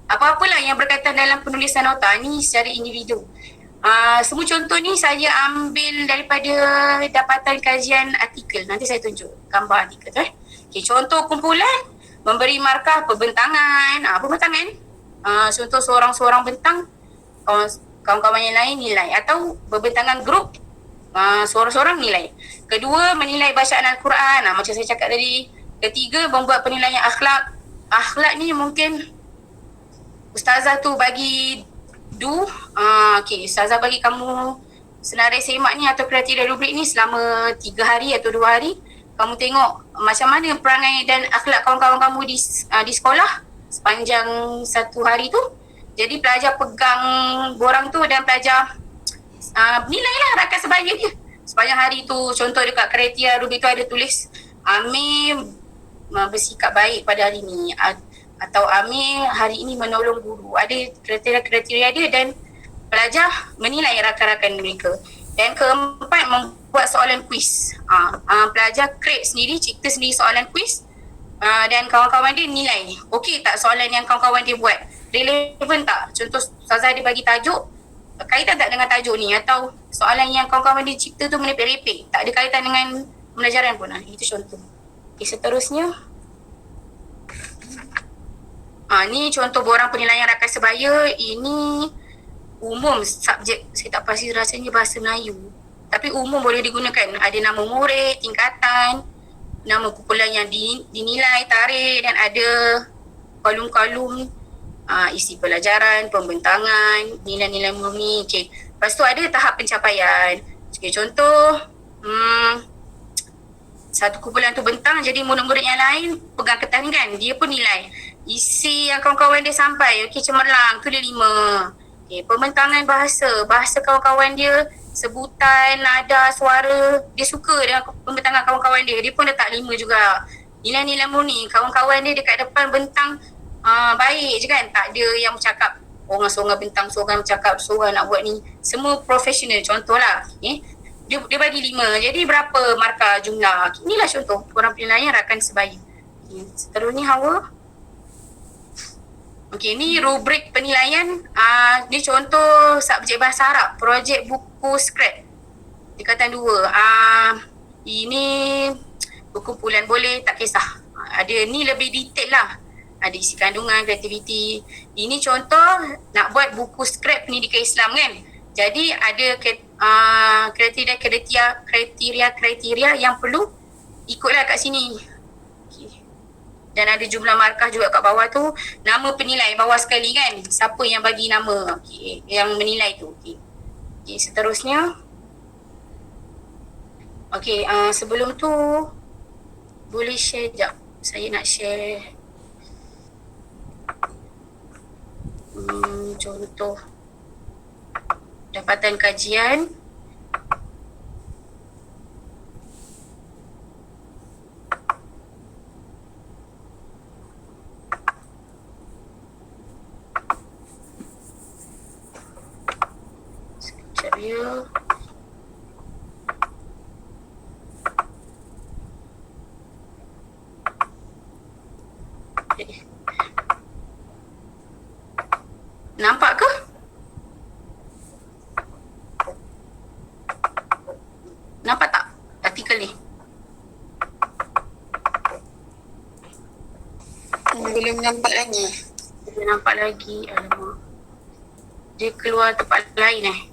apa-apalah yang berkaitan dalam penulisan nota ni secara individu. Semua contoh ni saya ambil daripada dapatan kajian artikel. Nanti saya tunjuk gambar artikel tu. Okay, contoh kumpulan memberi markah perbentangan. Contoh seorang-seorang bentang, kawan-kawan yang lain nilai, atau berbentangan grup, seorang-seorang nilai. Kedua, menilai bacaan Al-Quran, macam saya cakap tadi. Ketiga, membuat penilaian akhlak. Akhlak ni mungkin Ustazah tu bagi okay, Ustazah bagi kamu senarai semak ni atau kriteria rubrik ni selama 3 hari atau 2 hari. Kamu tengok macam mana perangai dan akhlak kawan-kawan kamu di sekolah sepanjang 1 hari tu. Jadi pelajar pegang borang tu dan pelajar nilailah rakan sebaya dia sepanjang hari tu. Contoh dekat kriteria rubrik tu ada tulis Amir bersikap baik pada hari ni, atau Amir hari ini menolong guru. Ada kriteria-kriteria dia dan pelajar menilai rakan-rakan mereka. Dan keempat, membuat soalan kuis. Pelajar create sendiri, cipta sendiri soalan kuis dan kawan-kawan dia nilai. Okey tak soalan yang kawan-kawan dia buat? Relevan tak? Contoh Ustazah dia bagi tajuk, kaitan tak dengan tajuk ni? Atau soalan yang kawan-kawan dia cipta tu merepek-repek, tak ada kaitan dengan pembelajaran pun. Itu contoh. Okay, seterusnya. Ni contoh borang penilaian rakan sebaya. Ini umum subjek, saya tak pasti rasanya bahasa Melayu. Tapi umum boleh digunakan. Ada nama murid, tingkatan, nama kumpulan yang dinilai, tarikh dan ada kolum-kolum isi pelajaran, pembentangan, nilai-nilai murni. Okay. Lepas tu ada tahap pencapaian. Okay, contoh, satu kumpulan tu bentang, jadi murid-murid yang lain pegang kertas kan, dia pun nilai. Isi yang kawan-kawan dia sampai, okay, cemerlang, tu dia 5. Okay, pembentangan bahasa kawan-kawan dia, sebutan, nada, suara, dia suka dengan pembentangan kawan-kawan dia pun letak 5 juga. Nilai-nilai murni, kawan-kawan dia dekat depan bentang baik je kan, tak ada yang bercakap seorang bentang, seorang bercakap, seorang nak buat ni, semua profesional, contohlah. Okay. Dia bagi 5, jadi berapa markah jumlah? Inilah contoh orang penilaian rakan sebaya. Okay. Seterusnya Hawa. Okey, ni rubrik penilaian. Ni contoh subjek bahasa Arab, projek buku scrap. Tingkatan 2. Ini berkumpulan boleh, tak kisah. Ada ni lebih detail lah. Ada isi kandungan, kreativiti. Ini contoh nak buat buku scrap pendidikan Islam kan. Jadi ada kriteria yang perlu ikutlah kat sini. Dan ada jumlah markah juga kat bawah tu, nama penilai bawah sekali kan, siapa yang bagi nama, okay, yang menilai tu. Okay. Okay, seterusnya. Okay, sebelum tu boleh share sekejap, saya nak share contoh dapatan kajian. Ya. Nampak ke? Nampak tak artikel ni? Belum nampak lagi. Belum nampak lagi. Alamak. Dia keluar tempat lain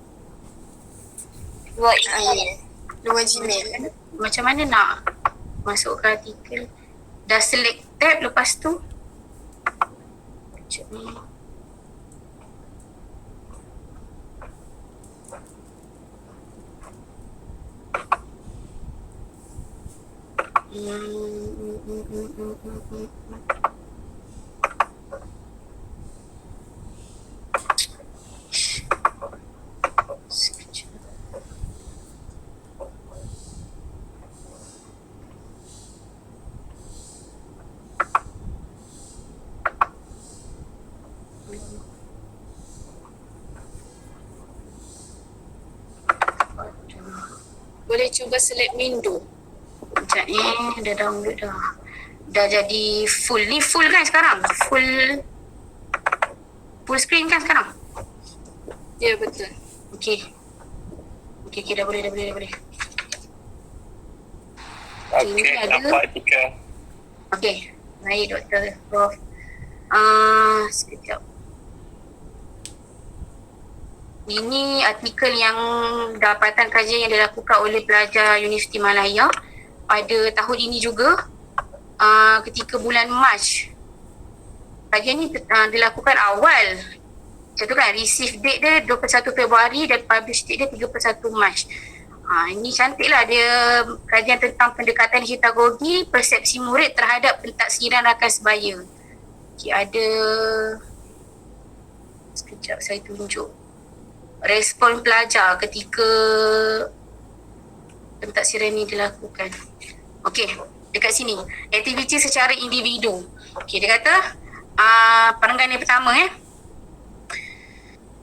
Luar email. Luar Gmail. Macam mana nak masuk ke artikel? Dah select tab lepas tu. Sekejap ni. Boleh cuba select window. Sekejap ni, dah download dah. Dah jadi full. Ni full kan sekarang? Full screen kan sekarang? Ya, betul. Okay, dah boleh. Okey, nampak tiga. Okay, baik Dr. Prof. Sekejap. Ini artikel yang dapatan kajian yang dilakukan oleh pelajar Universiti Malaya pada tahun ini juga, ketika bulan Mac. Kajian ni dilakukan awal. Macam tu kan, receive date dia 21 Februari dan publish date dia 31 Mac. Ini cantik lah, dia kajian tentang pendekatan hitagogi, persepsi murid terhadap pentaksiran rakan sebaya. Okay, ada, sekejap saya tunjuk respon pelajar ketika pentaksiran ini dilakukan. Okey, dekat sini, aktiviti secara individu. Okey, dia kata Perenggan yang pertama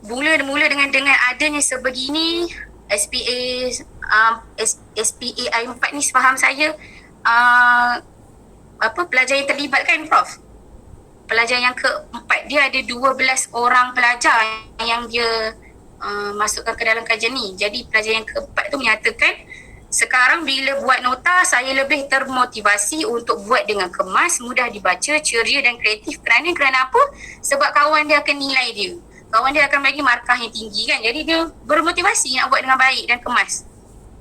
mula dengan adanya sebegini SPA 4 ni, faham saya pelajar yang terlibat kan Prof? Pelajar yang keempat, dia ada 12 orang pelajar yang dia masukkan ke dalam kajian ni. Jadi pelajar yang keempat tu menyatakan, sekarang bila buat nota saya lebih termotivasi untuk buat dengan kemas, mudah dibaca, ceria dan kreatif. Kerana apa? Sebab kawan dia akan nilai dia. Kawan dia akan bagi markah yang tinggi kan. Jadi dia bermotivasi nak buat dengan baik dan kemas.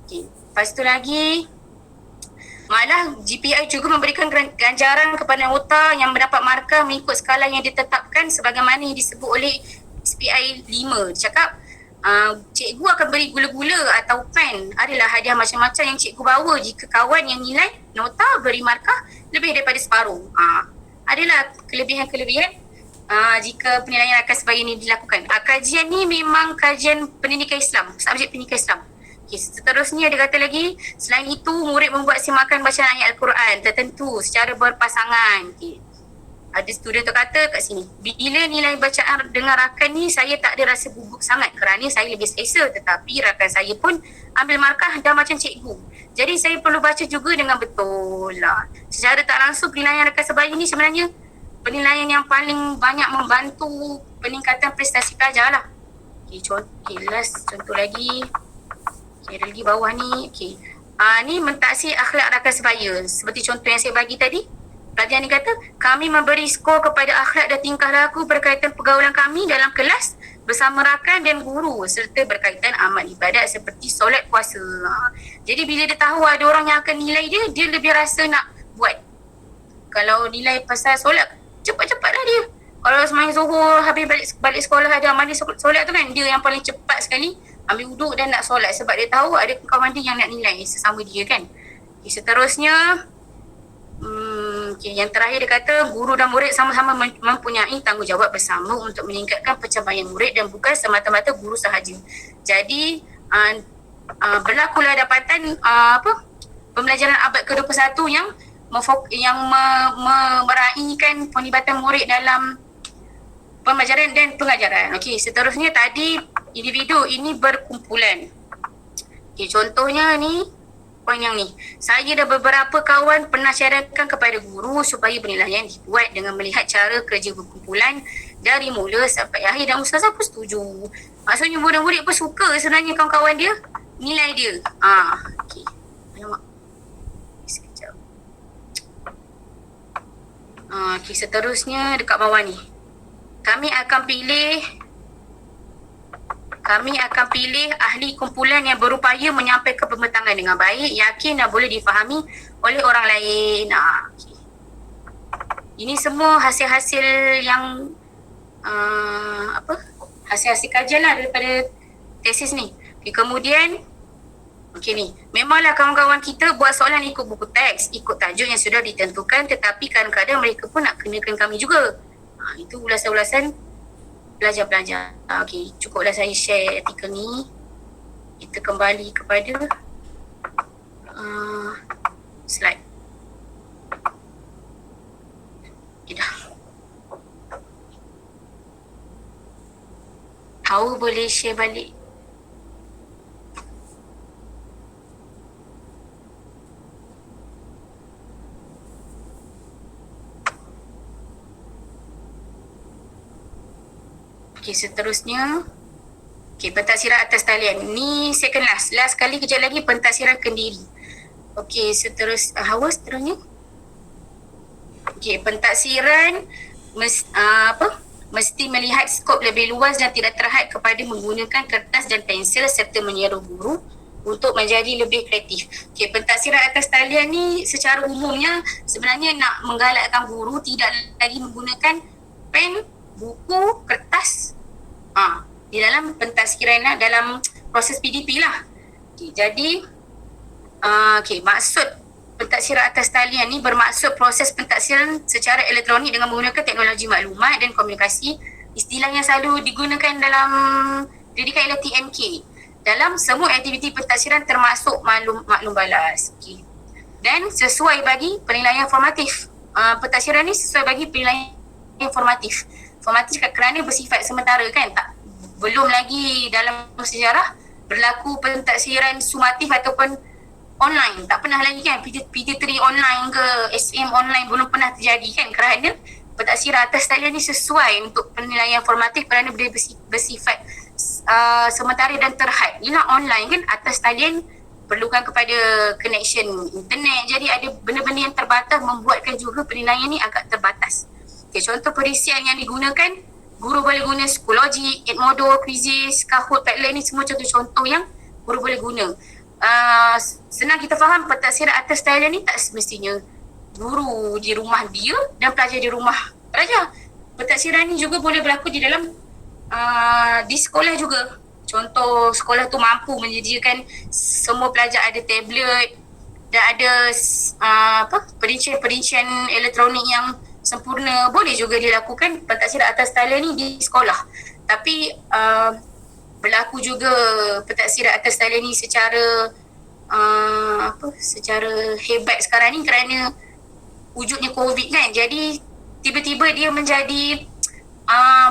Okay. Lepas tu lagi, malah GPI juga memberikan ganjaran kepada anggota yang mendapat markah mengikut skala yang ditetapkan sebagaimana yang disebut oleh SPI 5. Dia cakap cikgu akan beri gula-gula atau pen, adalah hadiah macam-macam yang cikgu bawa jika kawan yang nilai nota beri markah lebih daripada separuh. Adalah kelebihan-kelebihan jika penilaian akan sebagainya dilakukan. Kajian ni memang kajian pendidikan Islam, subjek pendidikan Islam. Okay, seterusnya dia kata lagi, selain itu murid membuat simakan bacaan ayat Al-Quran tertentu secara berpasangan. Okay. Ada student tu kata kat sini, bila nilai bacaan dengan rakan ni saya tak ada rasa gugup sangat kerana saya lebih selesa, tetapi rakan saya pun ambil markah dah macam cikgu. Jadi saya perlu baca juga dengan betul lah. Secara tak langsung penilaian rakan sebaya ni sebenarnya penilaian yang paling banyak membantu peningkatan prestasi pelajar lah. Okay, last contoh lagi. Okay, ada lagi bawah ni. Okay. Ni mentaksir akhlak rakan sebaya. Seperti contoh yang saya bagi tadi. Pelajar ni kata, kami memberi skor kepada akhlak dan tingkah laku berkaitan pergaulan kami dalam kelas bersama rakan dan guru serta berkaitan amal ibadat seperti solat, puasa. Jadi bila dia tahu ada orang yang akan nilai dia, dia lebih rasa nak buat. Kalau nilai pasal solat, cepat-cepatlah dia. Kalau semain Zuhur, habis balik sekolah ada amal solat tu kan, dia yang paling cepat sekali ambil wuduk dan nak solat sebab dia tahu ada kawan dia yang nak nilai sesama dia kan. Okay, seterusnya yang terakhir dia kata guru dan murid sama-sama mempunyai tanggungjawab bersama untuk meningkatkan pencapaian murid dan bukan semata-mata guru sahaja. Jadi berlakulah dapatan pembelajaran abad ke-21 yang meraihkan penglibatan murid dalam pembelajaran dan pengajaran. Okey, seterusnya tadi individu ini berkumpulan. Okey, contohnya ni poin yang ni. Saya dan beberapa kawan pernah syaratkan kepada guru supaya penilaian dibuat dengan melihat cara kerja berkumpulan dari mula sampai akhir dan ustazah pun setuju. Maksudnya murid-murid pun suka sebenarnya kawan-kawan dia nilai dia. Okey. Alamak. Sekejap. Okey, seterusnya dekat bawah ni. Kami akan pilih ahli kumpulan yang berupaya menyampaikan pembentangan dengan baik, yakin dan boleh difahami oleh orang lain. Okay. Ini semua hasil-hasil yang hasil-hasil kajian lah daripada tesis ni. Okay, kemudian ni, memanglah kawan-kawan kita buat soalan ikut buku teks, ikut tajuk yang sudah ditentukan, tetapi kadang-kadang mereka pun nak kenakan kami juga. Itu ulasan-ulasan pelajar-pelajar. Okey, cukuplah saya share artikel ni. Kita kembali kepada slide. Okay, dah. How boleh share balik? Okay, seterusnya. Okay, pentaksiran atas talian. Ni second last kali, kejap lagi pentaksiran kendiri. Okay, seterusnya. Okay, pentaksiran mesti melihat skop lebih luas dan tidak terhad kepada menggunakan kertas dan pensel serta menyeru guru untuk menjadi lebih kreatif. Okay, pentaksiran atas talian ni secara umumnya sebenarnya nak menggalakkan guru tidak lagi menggunakan pen, buku, kertas di dalam pentaksiran lah, dalam proses PDP lah. Okay, jadi maksud pentaksiran atas talian ni bermaksud proses pentaksiran secara elektronik dengan menggunakan teknologi maklumat dan komunikasi, istilah yang selalu digunakan dalam pendidikan ialah TMK. Dalam semua aktiviti pentaksiran termasuk maklum balas. Okay. Dan sesuai bagi penilaian formatif. Pentaksiran ni sesuai bagi penilaian informatif. Informatif kerana bersifat sementara kan, tak belum lagi dalam sejarah berlaku pentaksiran sumatif ataupun online. Tak pernah lagi kan PT3 online ke SM online belum pernah terjadi kan, kerana pentaksiran atas talian ni sesuai untuk penilaian formatif kerana dia bersifat sementara dan terhad. Inilah online kan, atas talian perlukan kepada connection internet, jadi ada benda-benda yang terbatas membuatkan juga penilaian ni agak terbatas. Okay, contoh perisian yang digunakan, guru boleh guna psikologi, Edmodo, Quizizz, Kahoot, Padlet ni semua contoh-contoh yang guru boleh guna. Senang kita faham pentaksiran atas talian ni tak semestinya guru di rumah dia dan pelajar di rumah pelajar. Pentaksiran ni juga boleh berlaku di dalam di sekolah juga. Contoh sekolah tu mampu menyediakan semua pelajar ada tablet dan ada perincian-perincian elektronik yang sempurna, boleh juga dilakukan pentaksiran atas talian ni di sekolah. Tapi berlaku juga pentaksiran atas talian ni secara secara hebat sekarang ni kerana wujudnya COVID kan. Jadi tiba-tiba dia menjadi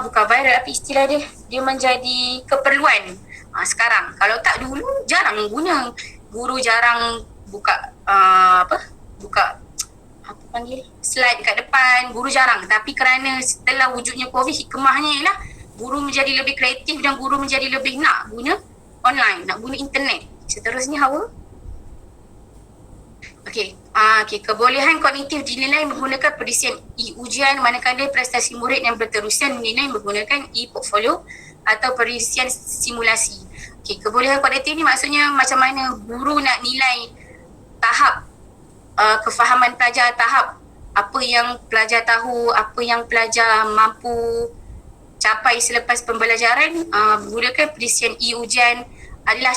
bukan viral tapi istilah dia menjadi keperluan sekarang. Kalau tak dulu jarang guna. Guru jarang buka slide kat depan, guru jarang. Tapi kerana setelah wujudnya COVID, hikmahnya ialah guru menjadi lebih kreatif dan guru menjadi lebih nak guna online, nak guna internet. Seterusnya Hawa. Okey, kebolehan kognitif dinilai menggunakan perisian e-ujian, manakala prestasi murid yang berterusan dinilai menggunakan e-portfolio atau perisian simulasi. Okey, kebolehan kognitif ni maksudnya macam mana guru nak nilai tahap kefahaman pelajar, tahap apa yang pelajar tahu, apa yang pelajar mampu capai selepas pembelajaran. Menggunakan perisian e-ujian adalah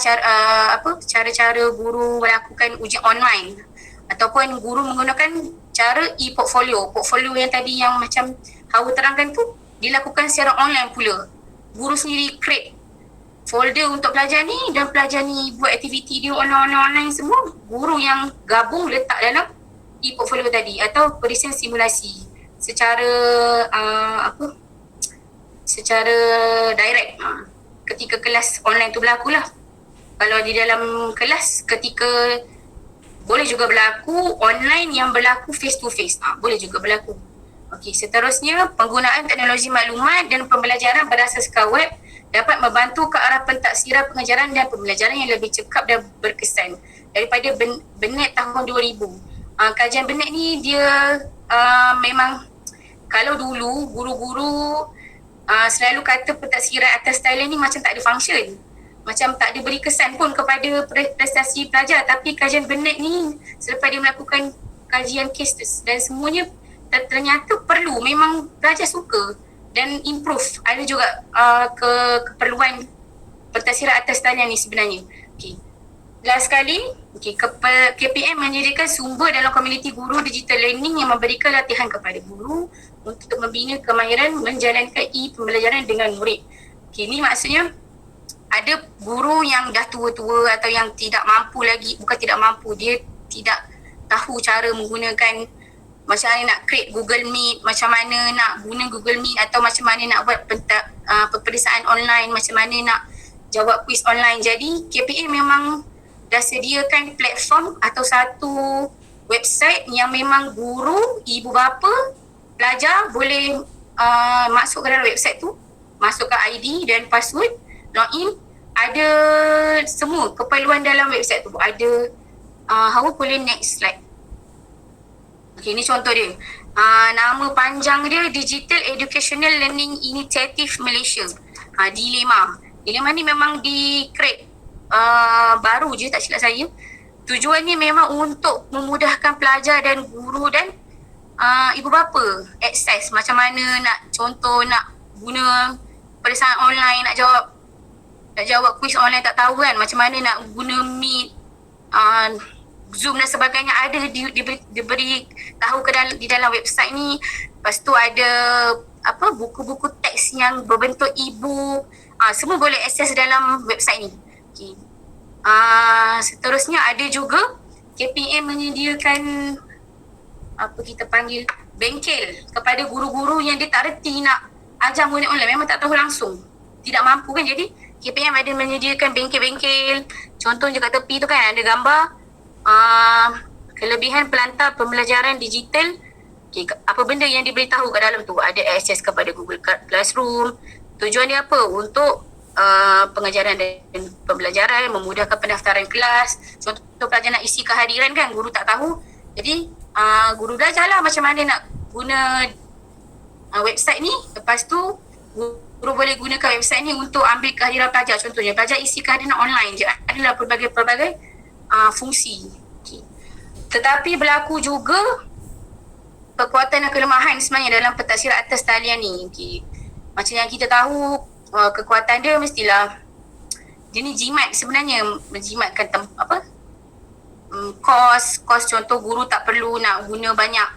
cara-cara guru melakukan ujian online, ataupun guru menggunakan cara e-portfolio. Portfolio yang tadi yang macam Hawa terangkan tu dilakukan secara online pula. Guru sendiri create folder untuk pelajar ni dan pelajar ni buat aktiviti dia online semua. Guru yang gabung letak dalam e-portfolio tadi atau perisian simulasi secara secara direct. Ketika kelas online tu berlaku lah. Kalau di dalam kelas ketika boleh juga berlaku online yang berlaku face to face. Boleh juga berlaku. Okey, seterusnya penggunaan teknologi maklumat dan pembelajaran berasaskan web dapat membantu ke arah pentaksiran pengajaran dan pembelajaran yang lebih cekap dan berkesan daripada Bennett tahun 2000. Kajian Bennett ni dia memang kalau dulu guru-guru selalu kata pentaksiran atas talian ni macam tak ada function. Macam tak ada beri kesan pun kepada prestasi pelajar. Tapi kajian Bennett ni selepas dia melakukan kajian kes dan semuanya ternyata perlu, memang pelajar suka dan improve. Ada juga keperluan pentaksiran atas talian ni sebenarnya. Okay. Last sekali, KPM menyediakan sumber dalam komuniti guru digital learning yang memberikan latihan kepada guru untuk membina kemahiran menjalankan e-pembelajaran dengan murid. Okay, ni maksudnya ada guru yang dah tua-tua atau yang tidak mampu lagi, bukan tidak mampu, dia tidak tahu cara menggunakan macam mana nak create Google Meet, macam mana nak guna Google Meet atau macam mana nak buat peperiksaan online, macam mana nak jawab quiz online. Jadi KPM memang dah sediakan platform atau satu website yang memang guru, ibu bapa, pelajar boleh masuk ke dalam website tu, masukkan ID dan password, login, ada semua keperluan dalam website tu. Ada Hawa boleh next slide. Okay, ni contoh dia. Nama panjang dia Digital Educational Learning Initiative Malaysia. Dilema. Dilema ni memang di-create baru je tak silap saya. Tujuannya memang untuk memudahkan pelajar dan guru dan ibu bapa akses macam mana nak contoh nak guna peperiksaan online, nak jawab quiz online tak tahu kan, macam mana nak guna Meet, Zoom dan sebagainya, ada diberi tahu di dalam website ni. Lepas tu ada buku-buku teks yang berbentuk e-book, semua boleh akses dalam website ni. Okay. Seterusnya ada juga KPM menyediakan apa kita panggil bengkel kepada guru-guru yang dia tak reti nak ajar murid online, memang tak tahu langsung, tidak mampu kan. Jadi KPM ada menyediakan bengkel-bengkel, contohnya kat tepi tu kan ada gambar kelebihan pelantar pembelajaran digital. Okay, apa benda yang diberitahu kat dalam tu, ada akses kepada Google Classroom. Tujuan dia apa? Untuk pengajaran dan pembelajaran, memudahkan pendaftaran kelas. Contoh pelajar nak isi kehadiran kan, guru tak tahu, jadi guru belajarlah macam mana nak guna website ni. Lepas tu guru boleh gunakan website ni untuk ambil kehadiran pelajar. Contohnya pelajar isi kehadiran online je, adalah pelbagai fungsi. Okay. Tetapi berlaku juga kekuatan dan kelemahan sebenarnya dalam pentaksiran atas talian ni. Okay. Macam yang kita tahu, kekuatan dia mestilah dia ni jimat sebenarnya, menjimatkan kos. Contoh guru tak perlu nak guna banyak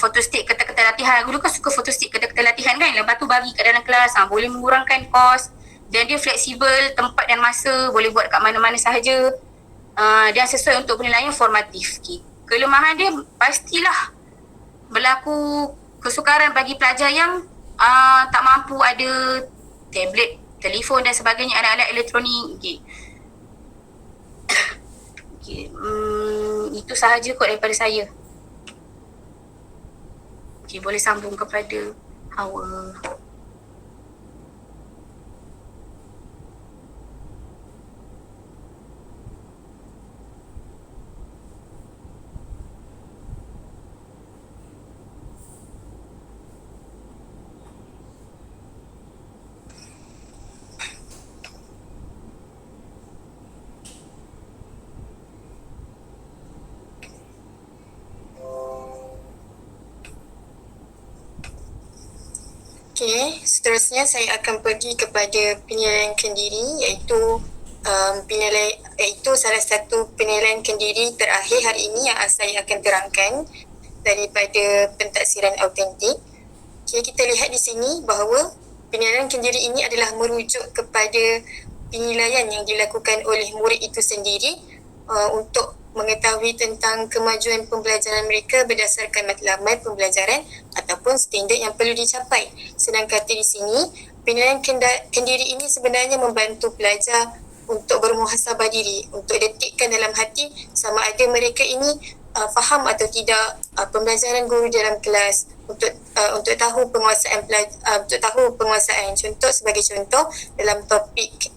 photostat kata-kata latihan. Guru kan suka photostat kata-kata latihan kan, lepas tu bagi kat dalam kelas, boleh mengurangkan kos, dan dia fleksibel tempat dan masa, boleh buat kat mana-mana sahaja, dan sesuai untuk penilaian formatif. Okay. Kelemahan dia pastilah berlaku kesukaran bagi pelajar yang tak mampu ada tablet, telefon dan sebagainya, alat-alat elektronik. Okay. Okay. Itu sahaja kot daripada saya. Okay, boleh sambung kepada Hawa. Okey, seterusnya saya akan pergi kepada penilaian kendiri, iaitu salah satu penilaian kendiri terakhir hari ini yang saya akan terangkan daripada pentaksiran autentik. Okey, kita lihat di sini bahawa penilaian kendiri ini adalah merujuk kepada penilaian yang dilakukan oleh murid itu sendiri untuk mengetahui tentang kemajuan pembelajaran mereka berdasarkan matlamat pembelajaran ataupun standard yang perlu dicapai. Senang kata di sini, penilaian kendiri ini sebenarnya membantu pelajar untuk bermuhasabah diri, untuk detikkan dalam hati sama ada mereka ini faham atau tidak pembelajaran guru dalam kelas, untuk tahu penguasaan sebagai contoh dalam topik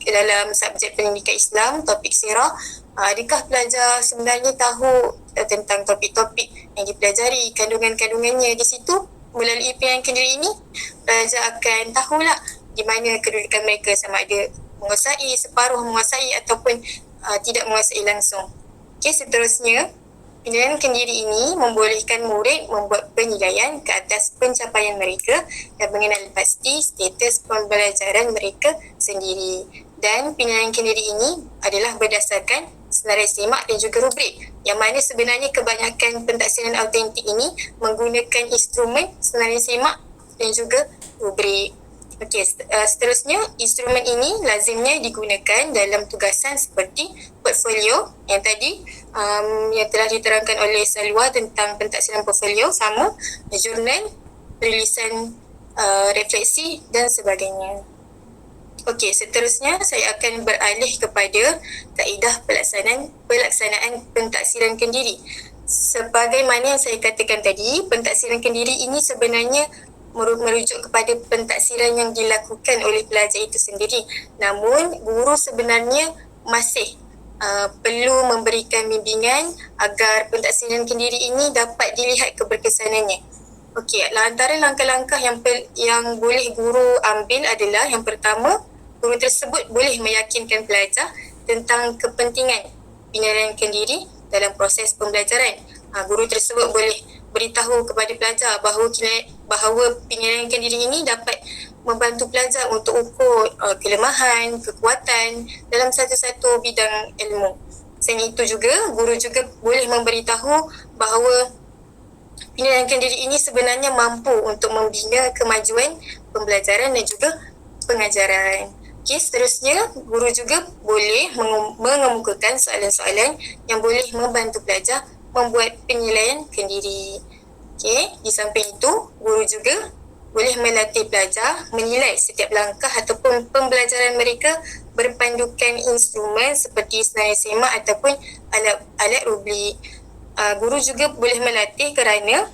dalam subjek pendidikan Islam, topik sirah, adakah pelajar sebenarnya tahu tentang topik-topik yang dipelajari, kandungan-kandungannya. Di situ melalui penilaian kendiri ini, pelajar akan tahulah di mana kedudukan mereka, sama ada menguasai, separuh menguasai ataupun tidak menguasai langsung. Okey, seterusnya penilaian kendiri ini membolehkan murid membuat penilaian ke atas pencapaian mereka dan mengenal pasti status pembelajaran mereka sendiri. Dan penilaian kendiri ini adalah berdasarkan senarai semak dan juga rubrik, yang mana sebenarnya kebanyakan pentaksiran autentik ini menggunakan instrumen senarai semak dan juga rubrik. Okey, seterusnya instrumen ini lazimnya digunakan dalam tugasan seperti portfolio yang tadi yang telah diterangkan oleh Salwa tentang pentaksiran portfolio, sama jurnal, perilisan refleksi dan sebagainya. Okey, seterusnya saya akan beralih kepada kaedah pelaksanaan pentaksiran kendiri. Sebagaimana yang saya katakan tadi, pentaksiran kendiri ini sebenarnya merujuk kepada pentaksiran yang dilakukan oleh pelajar itu sendiri. Namun guru sebenarnya masih perlu memberikan bimbingan agar pentaksiran kendiri ini dapat dilihat keberkesanannya. Okey, antara langkah-langkah yang boleh guru ambil adalah, yang pertama, guru tersebut boleh meyakinkan pelajar tentang kepentingan penilaian kendiri dalam proses pembelajaran. Guru tersebut boleh beritahu kepada pelajar bahawa penilaian kendiri ini dapat membantu pelajar untuk ukur kelemahan, kekuatan dalam satu-satu bidang ilmu. Selain itu juga, guru juga boleh memberitahu bahawa penilaian kendiri ini sebenarnya mampu untuk membina kemajuan pembelajaran dan juga pengajaran. Okey, seterusnya guru juga boleh mengemukakan soalan-soalan yang boleh membantu pelajar membuat penilaian kendiri. Okey, di samping itu, guru juga boleh melatih pelajar menilai setiap langkah ataupun pembelajaran mereka berpandukan instrumen seperti senarai semak ataupun alat rubrik. Guru juga boleh melatih kerana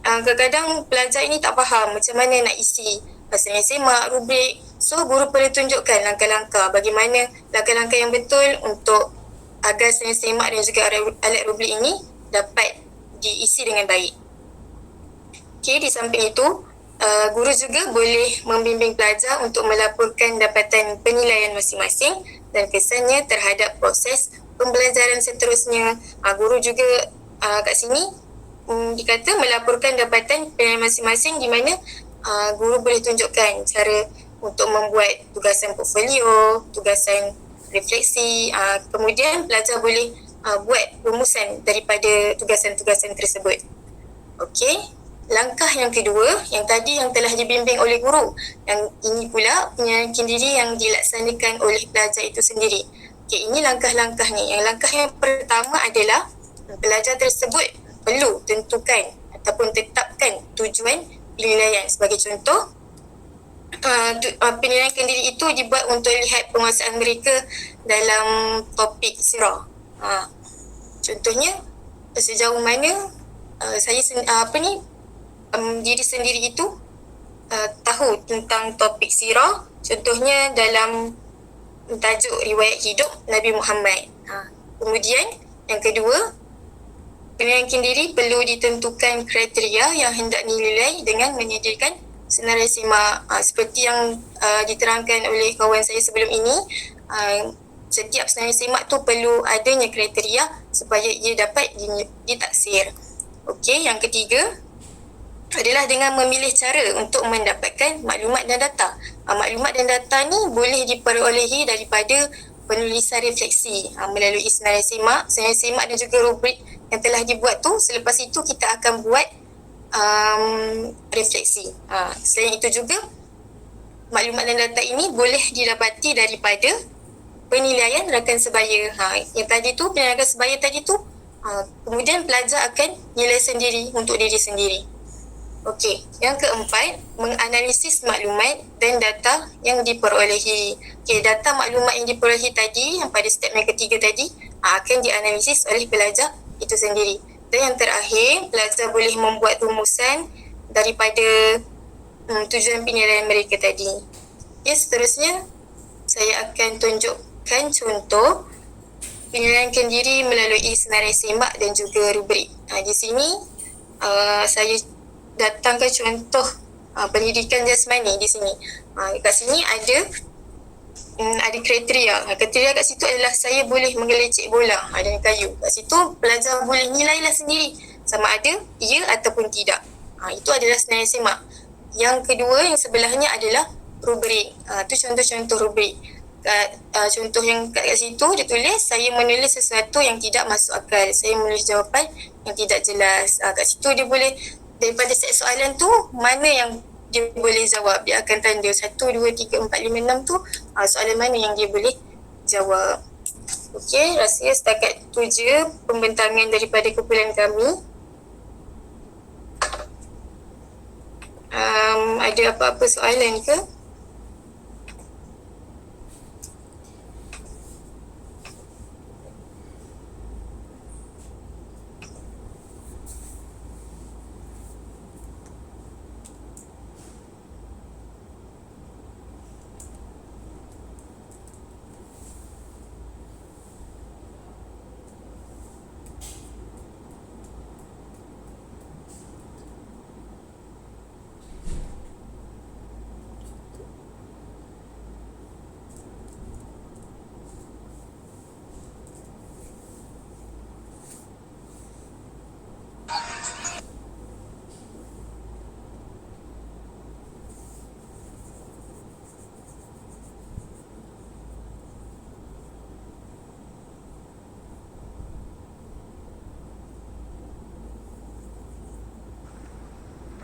kadang-kadang pelajar ini tak faham macam mana nak isi senarai semak, rubrik. So, guru perlu tunjukkan langkah-langkah bagaimana langkah-langkah yang betul untuk agar senarai semak dan juga alat rubrik ini dapat diisi dengan baik. Okey, di samping itu, guru juga boleh membimbing pelajar untuk melaporkan dapatan penilaian masing-masing dan kesannya terhadap proses pembelajaran seterusnya. Guru juga kat sini dikata melaporkan dapatan penilaian masing-masing di mana guru boleh tunjukkan cara untuk membuat tugasan portfolio, tugasan refleksi. Kemudian pelajar boleh buat rumusan daripada tugasan-tugasan tersebut. Okey. Langkah yang kedua, yang tadi yang telah dibimbing oleh guru. Yang ini pula penyampaian diri yang dilaksanakan oleh pelajar itu sendiri. Okey, ini langkah-langkahnya. Yang langkah yang pertama adalah pelajar tersebut perlu tentukan ataupun tetapkan tujuan penilaian. Sebagai contoh, penilaian kendiri itu dibuat untuk lihat penguasaan mereka dalam topik sirah. Contohnya, sejauh mana diri sendiri itu tahu tentang topik sirah, contohnya dalam tajuk riwayat hidup Nabi Muhammad. Kemudian yang kedua, penilaian kendiri perlu ditentukan kriteria yang hendak dinilai dengan menyediakan senarai semak. Seperti yang diterangkan oleh kawan saya sebelum ini, setiap senarai semak tu perlu adanya kriteria supaya ia dapat ditaksir. Okey, yang ketiga adalah dengan memilih cara untuk mendapatkan maklumat dan data. Maklumat dan data ni boleh diperolehi daripada penulisan refleksi melalui senarai semak dan juga rubrik yang telah dibuat tu. Selepas itu kita akan buat refleksi. Selain itu juga, maklumat dan data ini boleh didapati daripada penilaian rakan sebaya. Yang tadi tu, penilaian rakan sebaya tadi tu, kemudian pelajar akan nilai sendiri untuk diri sendiri. Okey, yang keempat, menganalisis maklumat dan data yang diperolehi. Okey, data maklumat yang diperolehi tadi, yang pada step yang ketiga tadi, akan dianalisis oleh pelajar itu sendiri. Dan yang terakhir, pelajar boleh membuat rumusan daripada tujuan penilaian mereka tadi. Okay, seterusnya, saya akan tunjukkan contoh penilaian kendiri melalui senarai semak dan juga rubrik. Di sini, saya datangkan contoh pendidikan jasmani di sini. Kat sini ada kriteria. Kriteria kat situ adalah saya boleh menggelecek bola dengan kayu. Kat situ pelajar boleh nilailah sendiri sama ada ya ataupun tidak. Itu adalah senarai semak. Yang kedua, yang sebelahnya adalah rubrik. Itu contoh-contoh rubrik. Contoh yang kat situ dia tulis, saya menulis sesuatu yang tidak masuk akal. Saya menulis jawapan yang tidak jelas. Kat situ dia boleh, daripada set soalan tu, mana yang dia boleh jawab. Dia akan tanda 1, 2, 3, 4, 5, 6 tu soalan mana yang dia boleh jawab. Okey, rasanya setakat tu je pembentangan daripada kumpulan kami. Ada apa-apa soalan ke?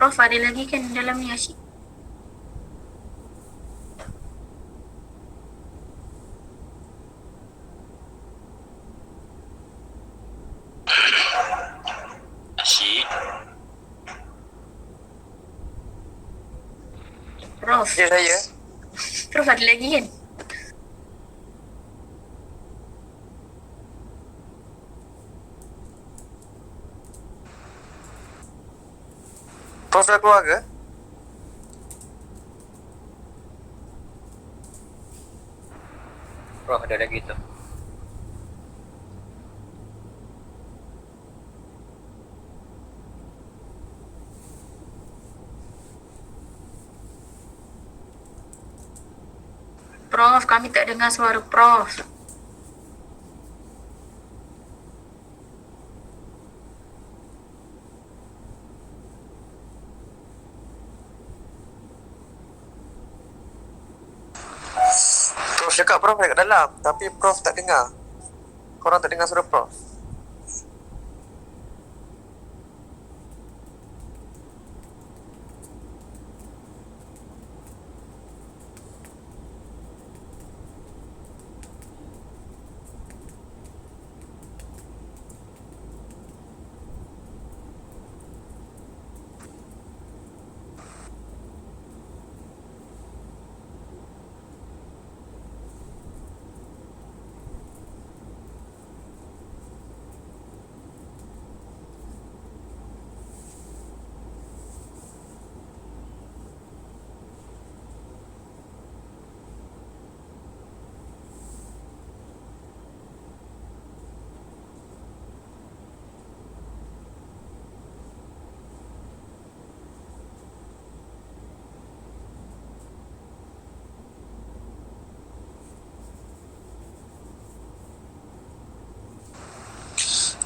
Prof, ada lagi kan dalam ni Asyik? Prof. Ya, saya. Prof ada lagi kan? Prof dah keluar ke? Prof ada lagi tu. Prof, kami tak dengar suara Prof. Prof cakap Prof ada kat dalam. Tapi Prof tak dengar. Korang tak dengar suara Prof?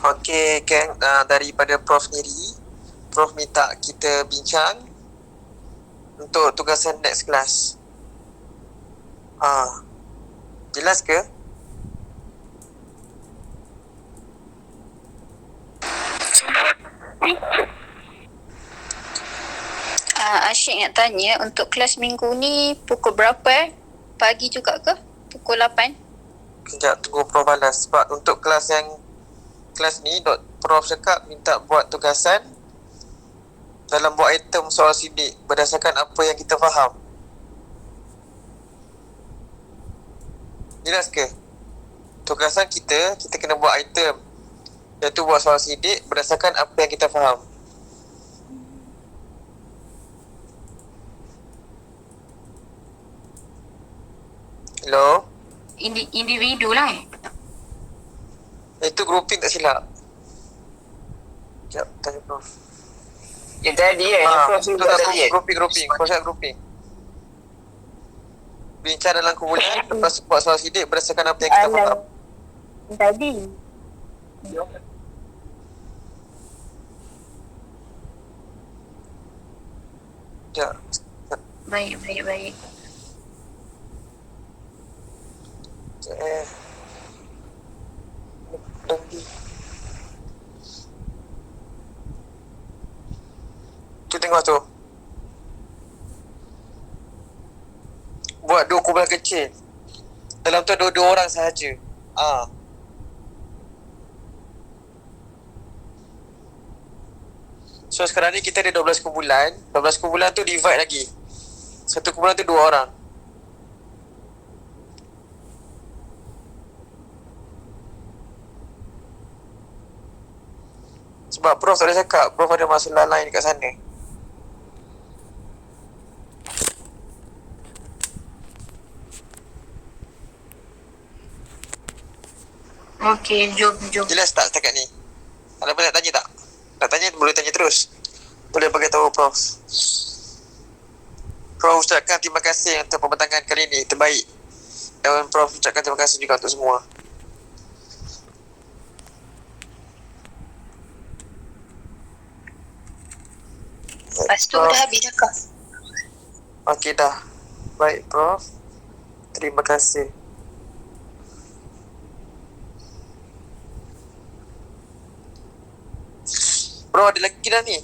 Okey, Ken, daripada Prof sendiri, Prof minta kita bincang untuk tugasan next class. Jelas ke? Asyik nak tanya, untuk kelas minggu ni pukul berapa Pagi juga ke? Pukul 8? Sekejap, tunggu Prof balas. Sebab untuk kelas ni, Prof cakap minta buat tugasan dalam buat item soal sidik berdasarkan apa yang kita faham. Jelas ke? Tugasan kita kena buat item, iaitu buat soal sidik berdasarkan apa yang kita faham. Hello? Individu lah Itu grouping tak silap. Sekejap, tanya Prof. Yang tadi Prof sebut tadi Grouping. Proses grouping. Bincang dalam kumpulan, lepas buat soal sidik berdasarkan apa yang kita faham. Tadi. Sekejap. Baik. Tu tengok tu. Buat 2 kumpulan kecil. Dalam tu ada 2 orang sahaja. So sekarang ni kita ada 12 kumpulan. 12 kumpulan tu divide lagi. Satu kumpulan tu 2 orang. Sebab Prof tak boleh cakap, Prof ada masalah lain kat sana. Okey, jom. Jelas tak setakat ni? Ada apa nak tanya tak? Nak tanya boleh tanya terus. Boleh bagi tahu Prof. Prof ucapkan terima kasih untuk pembentangan kali ini, terbaik. Dan Prof ucapkan terima kasih juga untuk semua. Lepas tu dah habis dah kau. Okey dah. Baik Prof. Terima kasih. Prof ada lagi dah ni.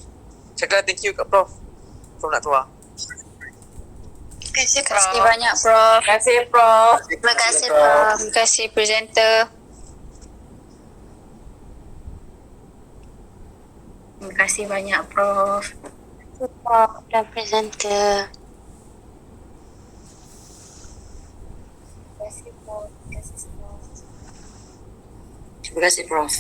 Cakap thank you kat Prof. Prof nak keluar. Terima kasih banyak Prof. Terima kasih Prof. Terima kasih Prof. Terima kasih presenter. Terima kasih banyak Prof. Prof dan presenter. kasih Prof. Terima kasih semua. Terima kasih Prof.